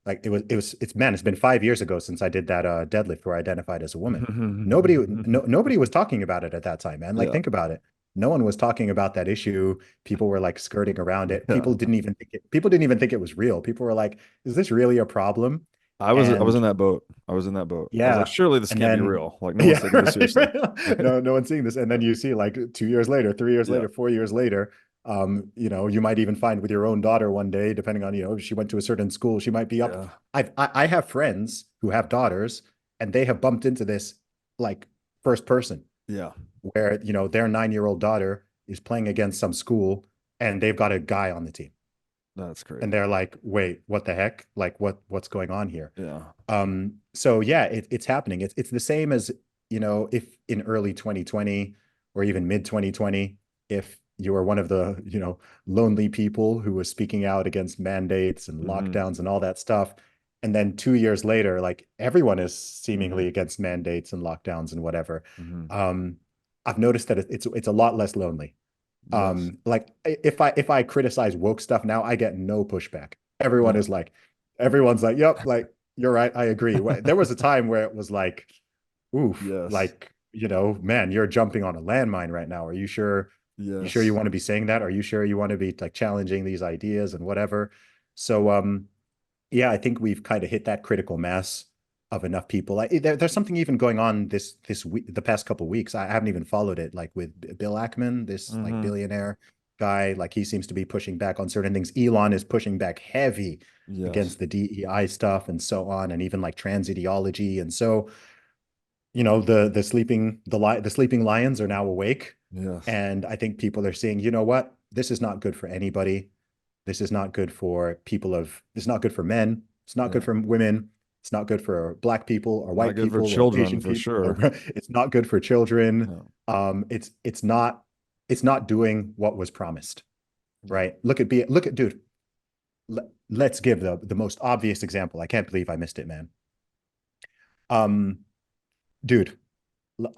like it's man, it's been 5 years ago since I did that deadlift where I identified as a woman. Nobody was talking about it at that time, man. Like Yeah. think about it. No one was talking about that issue. People were like skirting around it. Yeah. People didn't even think it was real. People were like, is this really a problem? I was in And that boat. I was in that boat. I was like, yeah. surely this And can't be then real. Like no one's yeah, taking this right, seriously. right. No one's seeing this. And then you see like 2 years later, 3 years Yeah. later, 4 years later, you might even find with your own daughter one day, depending on, if she went to a certain school, she might be up. Yeah. I have friends who have daughters and they have bumped into this like first person Yeah. where, their 9-year-old daughter is playing against some school and they've got a guy on the team. That's And crazy. they're like, wait, what the heck? Like what's going on here? Yeah. So yeah, it's happening. It's the same as, if in early 2020 or even mid 2020, if you were one of the, lonely people who was speaking out against mandates and Mhm. lockdowns and all that stuff. And then 2 years later, like everyone is seemingly Mhm. against mandates and lockdowns and whatever. Mhm. Um, I've noticed that it's a lot less lonely. Yes. Like if I criticize woke stuff now, I get no pushback. Yeah. Everyone's like, yep, like you're right, I agree. There was a time where it was like, oof, Yes. like, man, you're jumping on a landmine right now. Are you sure? You sure you Yes. want to be saying that? Are you sure you want to be like challenging these ideas and whatever? So yeah, I think we've kind of hit that critical mass of enough people. There's something even going on this week, the past couple of weeks. I haven't even followed it, like with Bill Ackman, this like Mhm. billionaire guy. Like he seems to be pushing back on certain things. Elon is pushing back heavy Yes. against the DEI stuff and so on, and even like trans ideology. And so, the sleeping lions are now awake. Yes. And I think people are seeing, you know what? This is not good for anybody. This is not good for this is not good for men. It's not good Yeah. for women. It's not good for black people or Not white good for people or children Asian for people or sure. it's not good for children. Yeah. It's not doing what was promised, Yeah. right? Dude. Let's give the most obvious example. I can't believe I missed it, man. Um, dude.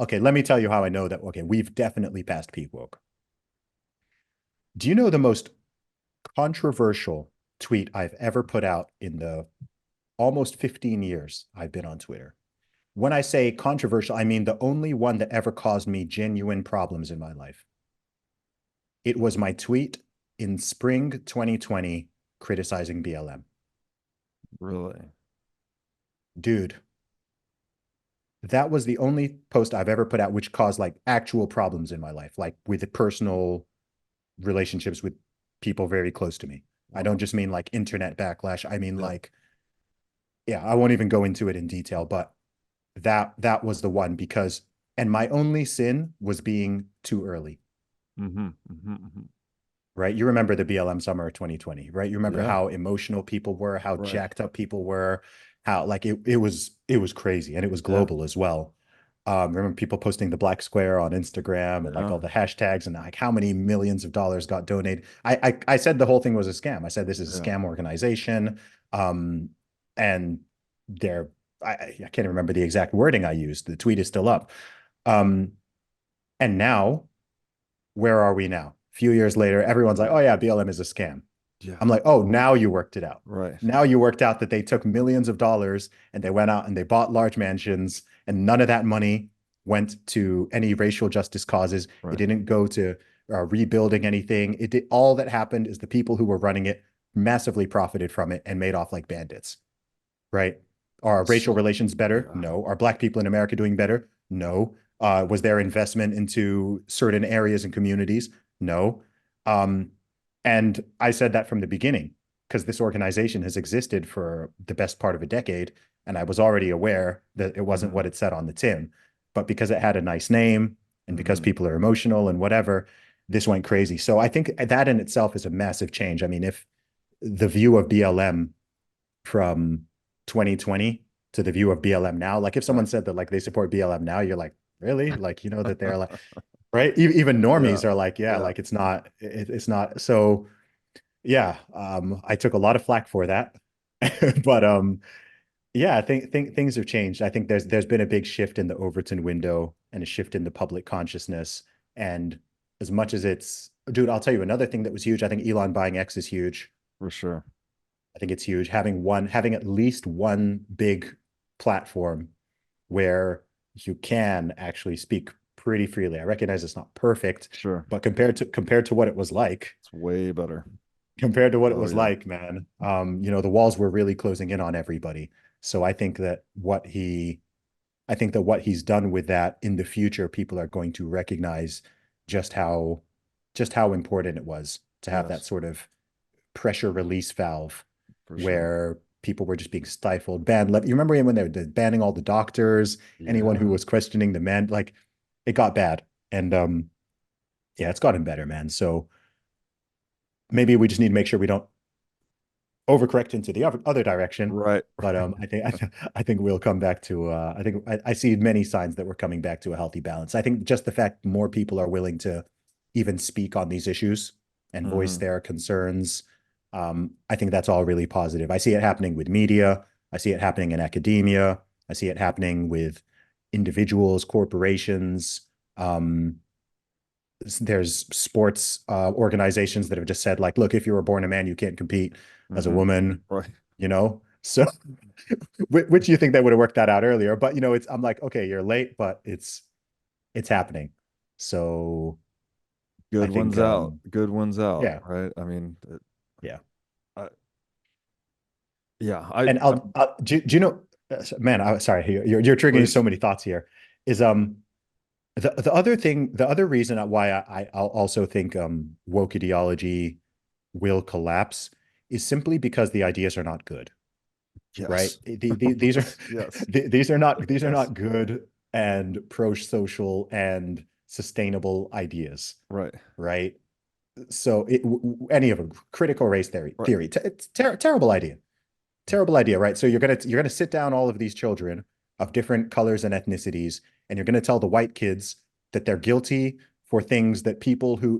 Okay, let me tell you how I know that. Okay, we've definitely passed peak woke. Do you know the most controversial tweet I've ever put out in the almost 15 years I've been on Twitter? When I say controversial, I mean the only one that ever caused me genuine problems in my life. It was my tweet in spring 2020 criticizing BLM. Really. Dude, that was the only post I've ever put out which caused like actual problems in my life, like with personal relationships with people very close to me. I don't Wow. just mean like internet backlash. I mean Yeah. like, yeah, I won't even go into it in detail, but that was the one because and my only sin was being too early. Mm-hmm. Mm-hmm. Mm-hmm. Right? You remember the BLM summer of 2020, right? You remember Yeah. how emotional people were, how Right. jacked up people were, how like it was crazy and it was Yeah. global as well. Remember people posting the black square on Instagram and like Yeah. all the hashtags and like how many millions of dollars got donated. I said the whole thing was a scam. I said this is a Yeah. scam organization. Um, and they're I can't remember the exact wording I used. The tweet is still up. Um, and now, where are we now? A few years later, everyone's like, oh yeah, BLM is a scam. Yeah. I'm like, oh, now you worked it out. Right. Now you worked out that they took millions of dollars and they went out and they bought large mansions, and none of that money went to any racial justice causes. It Right. didn't go to rebuilding anything. It did, all that happened is the people who were running it massively profited from it and made off like bandits, right? Are racial relations better? Yeah. No. Are Black people in America doing better? No. Was there investment into certain areas and communities? No. Um, and I said that from the beginning because this organization has existed for the best part of a decade. And I was already aware that it wasn't what it said on the tin. But because it had a nice name and because people are emotional and whatever, this went crazy. So I think that in itself is a massive change. I mean, if the view of BLM from 2020 to the view of BLM now, like if someone said that like they support BLM now, you're like, really? Like, you know, that they're like, right? Even normies Yeah. are like, yeah, Yeah. like it's not. So yeah, I took a lot of flack for that. But yeah, I think things have changed. I think there's been a big shift in the Overton window and a shift in the public consciousness. And as much as it's, dude, I'll tell you another thing that was huge. I think Elon buying X is huge. For sure. I think it's huge. Having at least one big platform where you can actually speak pretty freely. I recognize it's not perfect, Sure. but compared to what it was like, It's way better. compared to what it Oh, was yeah. like, man, you know, the walls were really closing in on everybody. So I think that what he's done with that in the future, people are going to recognize just how important it was to have that Yes. sort of pressure release valve For sure. where people were just being stifled. You remember when they were banning all the doctors, anyone Yeah. who was questioning the man, like it got bad. And yeah, it's gotten better, man. So maybe we just need to make sure we don't overcorrect into the other direction. Right. But I think we'll come back to I see many signs that we're coming back to a healthy balance. I think just the fact more people are willing to even speak on these issues and voice their concerns. I think that's all really positive. I see it happening with media. I see it happening in academia. I see it happening with individuals, corporations. There's sports organizations that have just said like, look, if you were born a man, you can't compete as a woman, Right. you know? So which you think they would have worked that out earlier, but you know, I'm like, okay, you're late, but it's happening. So I Good think ones out. Good ones out. yeah. Right. I mean, Yeah. I, yeah. And do you know, man, sorry, you're triggering so Please. many thoughts here. Is the other thing, the other reason why I'll also think woke ideology will collapse is simply because the ideas are not good, right? Yes. These are Yes. these are Yes. not good and pro-social and sustainable ideas, Right. right? So any of them, critical race Right. theory, it's terrible idea. Terrible idea, right? So you're gonna sit down all of these children of different colors and ethnicities, and you're gonna tell the white kids that they're guilty for things that people who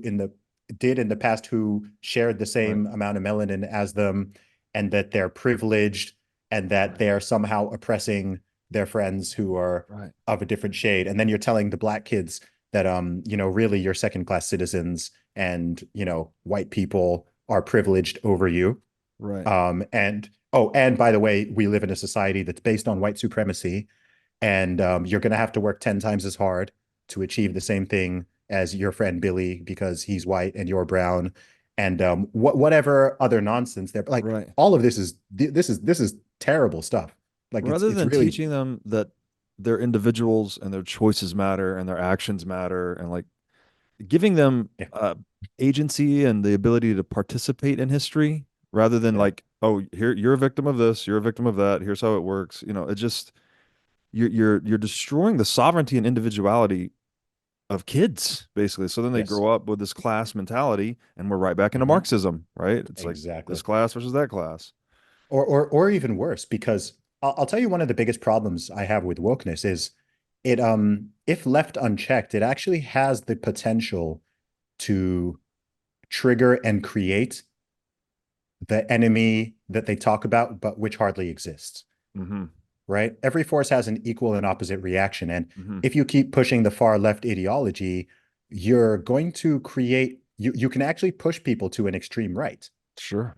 did in the past who shared the Right. same amount of melanin as them, and that they're privileged, and that Right. they are somehow oppressing their friends who are Right. of a different shade. And then you're telling the black kids that you know, really you're second class citizens, and you know, white people are privileged over you. Right. And oh, and by the way, we live in a society that's based on white supremacy, and you're going to have to work 10 times as hard to achieve the same thing as your friend Billy because he's white and you're brown, and whatever other nonsense there. Like Right. all of this is terrible stuff. Like Rather it's than really teaching them that they're individuals and their choices matter and their actions matter, and like giving them yeah agency and the ability to participate in history, rather than yeah like, oh, here you're a victim of this, you're a victim of that. Here's how it works. You know, it just you're destroying the sovereignty and individuality of kids basically. So then they yes grow up with this class mentality, and we're right back into mhm, Marxism, right? It's like this exactly. class versus that class. Or even worse, because I'll tell you one of the biggest problems I have with wokeness is it if left unchecked, it actually has the potential to trigger and create the enemy that they talk about, but which hardly exists. Mm-hmm. Right? Every force has an equal and opposite reaction. And Mm-hmm. if you keep pushing the far left ideology, you're going to create, you can actually push people to an extreme right. Sure.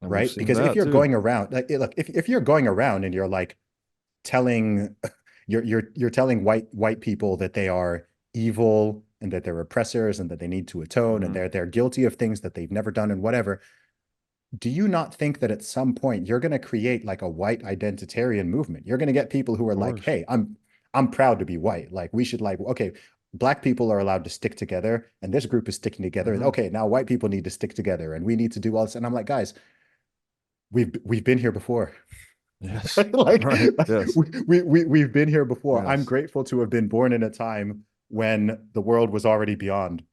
And we've Right? seen Because if that you're too. going around, like, look, if you're going around and you're like telling, you're telling white people that they are evil and that they're oppressors and that they need to atone and Mm-hmm. they're guilty of things that they've never done and whatever, do you not think that at some point you're going to create like a white identitarian movement? You're going to get people who Of are like, course. "Hey, I'm proud to be white. Like we should like okay, black people are allowed to stick together and this group is sticking together. Mm-hmm. Okay, now white people need to stick together and we need to do all this." And I'm like, "Guys, we've been here before." Yes. like Right. Yes. we've been here before. I'm Yes. grateful to have been born in a time when the world was already beyond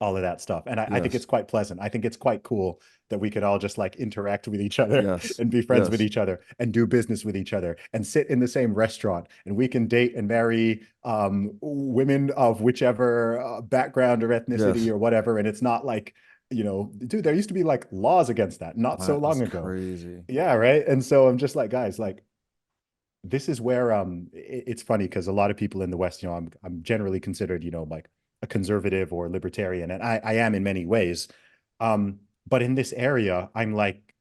all of that stuff. And I think it's Yes. quite pleasant. I think it's quite cool that we could all just like interact with each other Yes. and be friends with Yes. each other and do business with each other and sit in the same restaurant and we can date and marry women of whichever background or ethnicity Yes. or whatever. And it's not like, dude, there used to be like laws against that not so That's long ago. crazy. Yeah, right. And so I'm just like, guys, like this is where it's funny because a lot of people in the West, I'm generally considered, like a conservative or libertarian, and I am in many ways. But in this area, I'm like,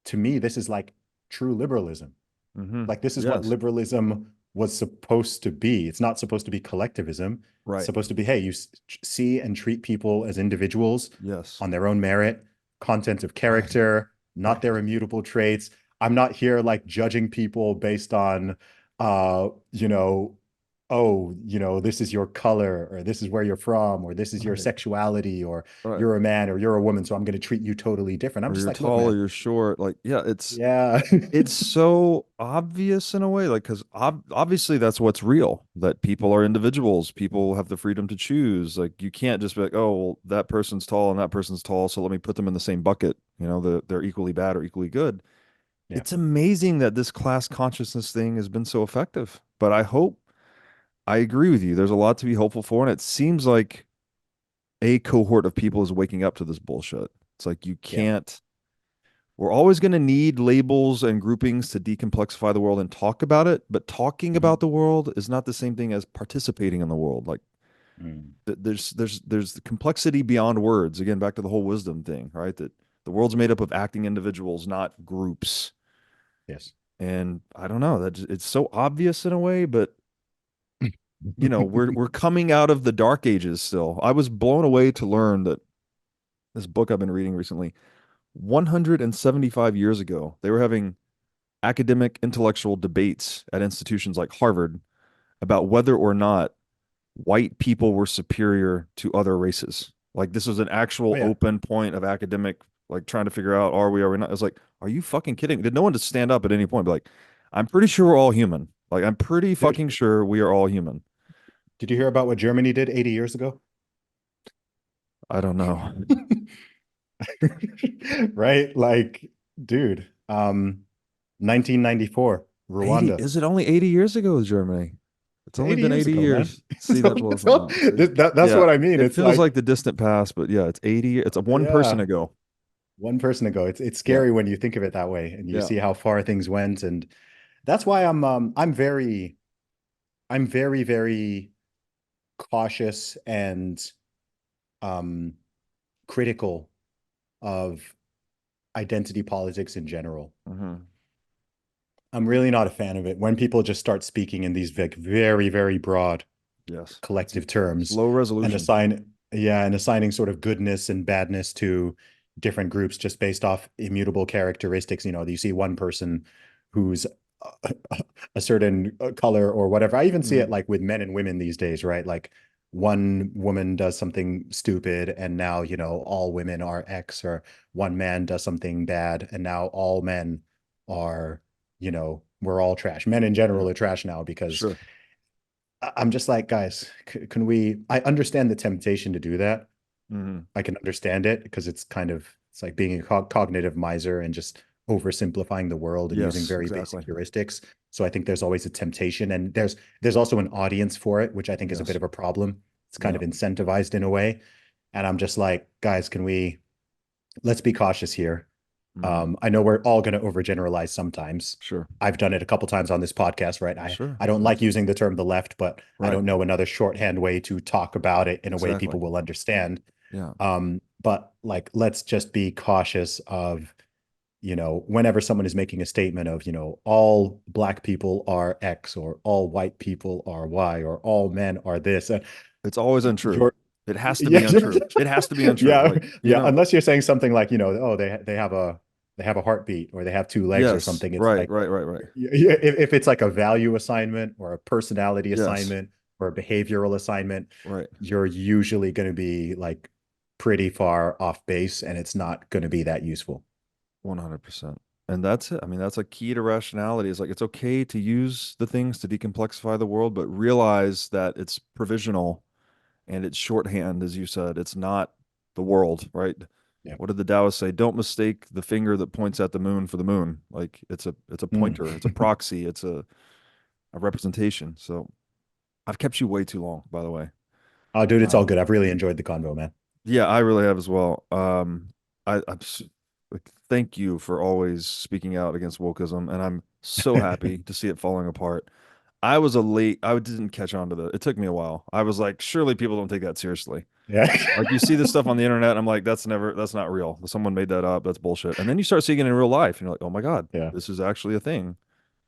to me, this is like true liberalism. Mm-hmm. Like this is what Yes. liberalism was supposed to be. It's not supposed to be collectivism. It's Right. supposed to be, hey, you see and treat people as individuals Yes. on their own merit, content of Right. character, not Right. their immutable traits. I'm not here like judging people based on uh, you know, oh, this is your color or this is where you're from or this is your Right. sexuality or Right. you're a man or you're a woman, so I'm going to treat you totally different. I'm Or just you're like, look, tall or man. you're short. Like, yeah, Yeah. it's so obvious in a way, like, because obviously that's what's real, that people are individuals, people have the freedom to choose. Like, you can't just be like, oh, well, that person's tall and that person's tall, so let me put them in the same bucket, they're equally bad or equally good. Yeah. It's amazing that this class consciousness thing has been so effective, but I agree with you, there's a lot to be hopeful for, and it seems like a cohort of people is waking up to this bullshit. It's like, you Yeah. can't, we're always going to need labels and groupings to decomplexify the world and talk about it, but talking Mhm. about the world is not the same thing as participating in the world. Like, Mm. there's the complexity beyond words. Again, back to the whole wisdom thing, right? That the world's made up of acting individuals, not groups. Yes. And I don't know, that it's so obvious in a way, but we're coming out of the dark ages still. I was blown away to learn that this book I've been reading recently, 175 years ago, they were having academic intellectual debates at institutions like Harvard about whether or not white people were superior to other races. Like, this was an Oh actual yeah. open point of academic, like, trying to figure out, are we not? It's like, are you fucking kidding? Did no one just stand up at any point and be like, I'm pretty sure we're all human. Like, I'm pretty Dude, fucking sure we are all human. did you hear about what Germany did 80 years ago? I don't know. Right? Like, dude, 1994, 80, Rwanda. is it only 80 years ago with Germany? It's It's only 80 been years 80 ago, man. years. See, that blows my mind. See? That's Yeah, what I mean. it It's feels like, like the distant past, but yeah, it's 80. It's a one person yeah, ago. one person ago. It's Yeah, scary when you think of it that way and you yeah. see how far things went. And that's why I'm very, very cautious and um critical of identity politics in general. Hmm. I'm really not a fan of it when people just start speaking in these like very, very broad Yes, collective it's terms low and resolution. assigning sort of goodness and badness to different groups just based off immutable characteristics. You see one person who's a certain color or whatever. I even see it Hmm. like with men and women these days, right? Like one woman does something stupid and now, all women are X, or one man does something bad and now all men are, we're all trash. Men in Yeah, general are trash now because sure. I'm just like, guys, can we? I understand the temptation to do that. Hmm. I can understand it because it's like being a cognitive miser and just oversimplifying the world and using Yes, very exactly. basic heuristics. So I think there's always a temptation, and there's also an audience for it, which I think is a bit Yes. of a problem. It's kind Yeah. of incentivized in a way. And I'm just like, guys, let's be cautious here. Mhm. I know we're all going to overgeneralize sometimes. Sure. I've done it a couple times on this podcast, right? Sure. I don't like using the term the left, but I Right. don't know another shorthand way to talk about it in a way Exactly. people will understand. Yeah. But like, let's just be cautious of, whenever someone is making a statement of, all black people are X or all white people are Y or all men are this. It's always untrue. You're, It has to yeah, be untrue. It has to be untrue. yeah, Like, yeah. Unless you're saying something like, oh, they have a heartbeat or they have two legs or yes. something. It's Right. like, Right. Right. Right. if it's like a value assignment or a personality Yes. assignment or a behavioral assignment, Right. you're usually going to be like pretty far off base, and it's not going to be that useful. 100%. And that's it. I mean, that's a key to rationality. Is like it's okay to use the things to decomplexify the world, but realize that it's provisional and it's shorthand, as you said. It's not the world, right? Yeah. What did the Taoists say? Don't mistake the finger that points at the moon for the moon. Like it's a pointer, it's a proxy, it's a representation. So I've kept you way too long, by the way. Oh, dude, it's all Um, good. I've really enjoyed the convo, man. yeah, I really have as well. Like, thank you for always speaking out against wokeism, and I'm so happy to see it falling apart. I didn't catch on to it took me a while. I was like, surely people don't take that seriously. Yeah. Like you see this stuff on the internet, and I'm like, that's not real. Someone made that up. That's bullshit. And then you start seeing it in real life, and you're like, oh my God, Yeah. this is actually a thing.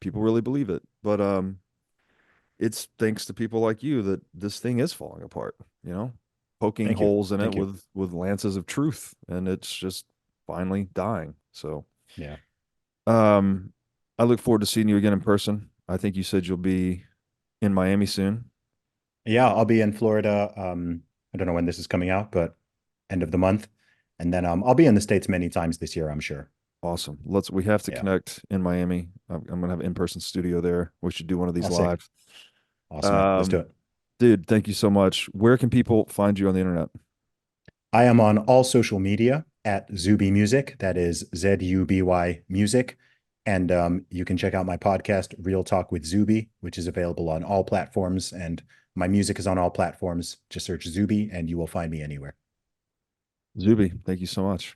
People really believe it. But it's thanks to people like you that this thing is falling apart, poking Thank you. holes in it Thank you. with lances of truth, and it's just finally dying. So Yeah. um I look forward to seeing you again in person. I think you said you'll be in Miami soon. Yeah, I'll be in Florida. I don't know when this is coming out, but end of the month. And then I'll be in the States many times this year, I'm sure. Awesome. We have to Yeah. connect in Miami. I'm gonna have an in-person studio there. We should do one of these Sick. live. Awesome, man. Let's do it. Dude, thank you so much. Where can people find you on the internet? I am on all social media at Zuby Music. That is Zuby Music. And you can check out my podcast, Real Talk with Zuby, which is available on all platforms. And my music is on all platforms. Just search Zuby and you will find me anywhere. Zuby, thank you so much.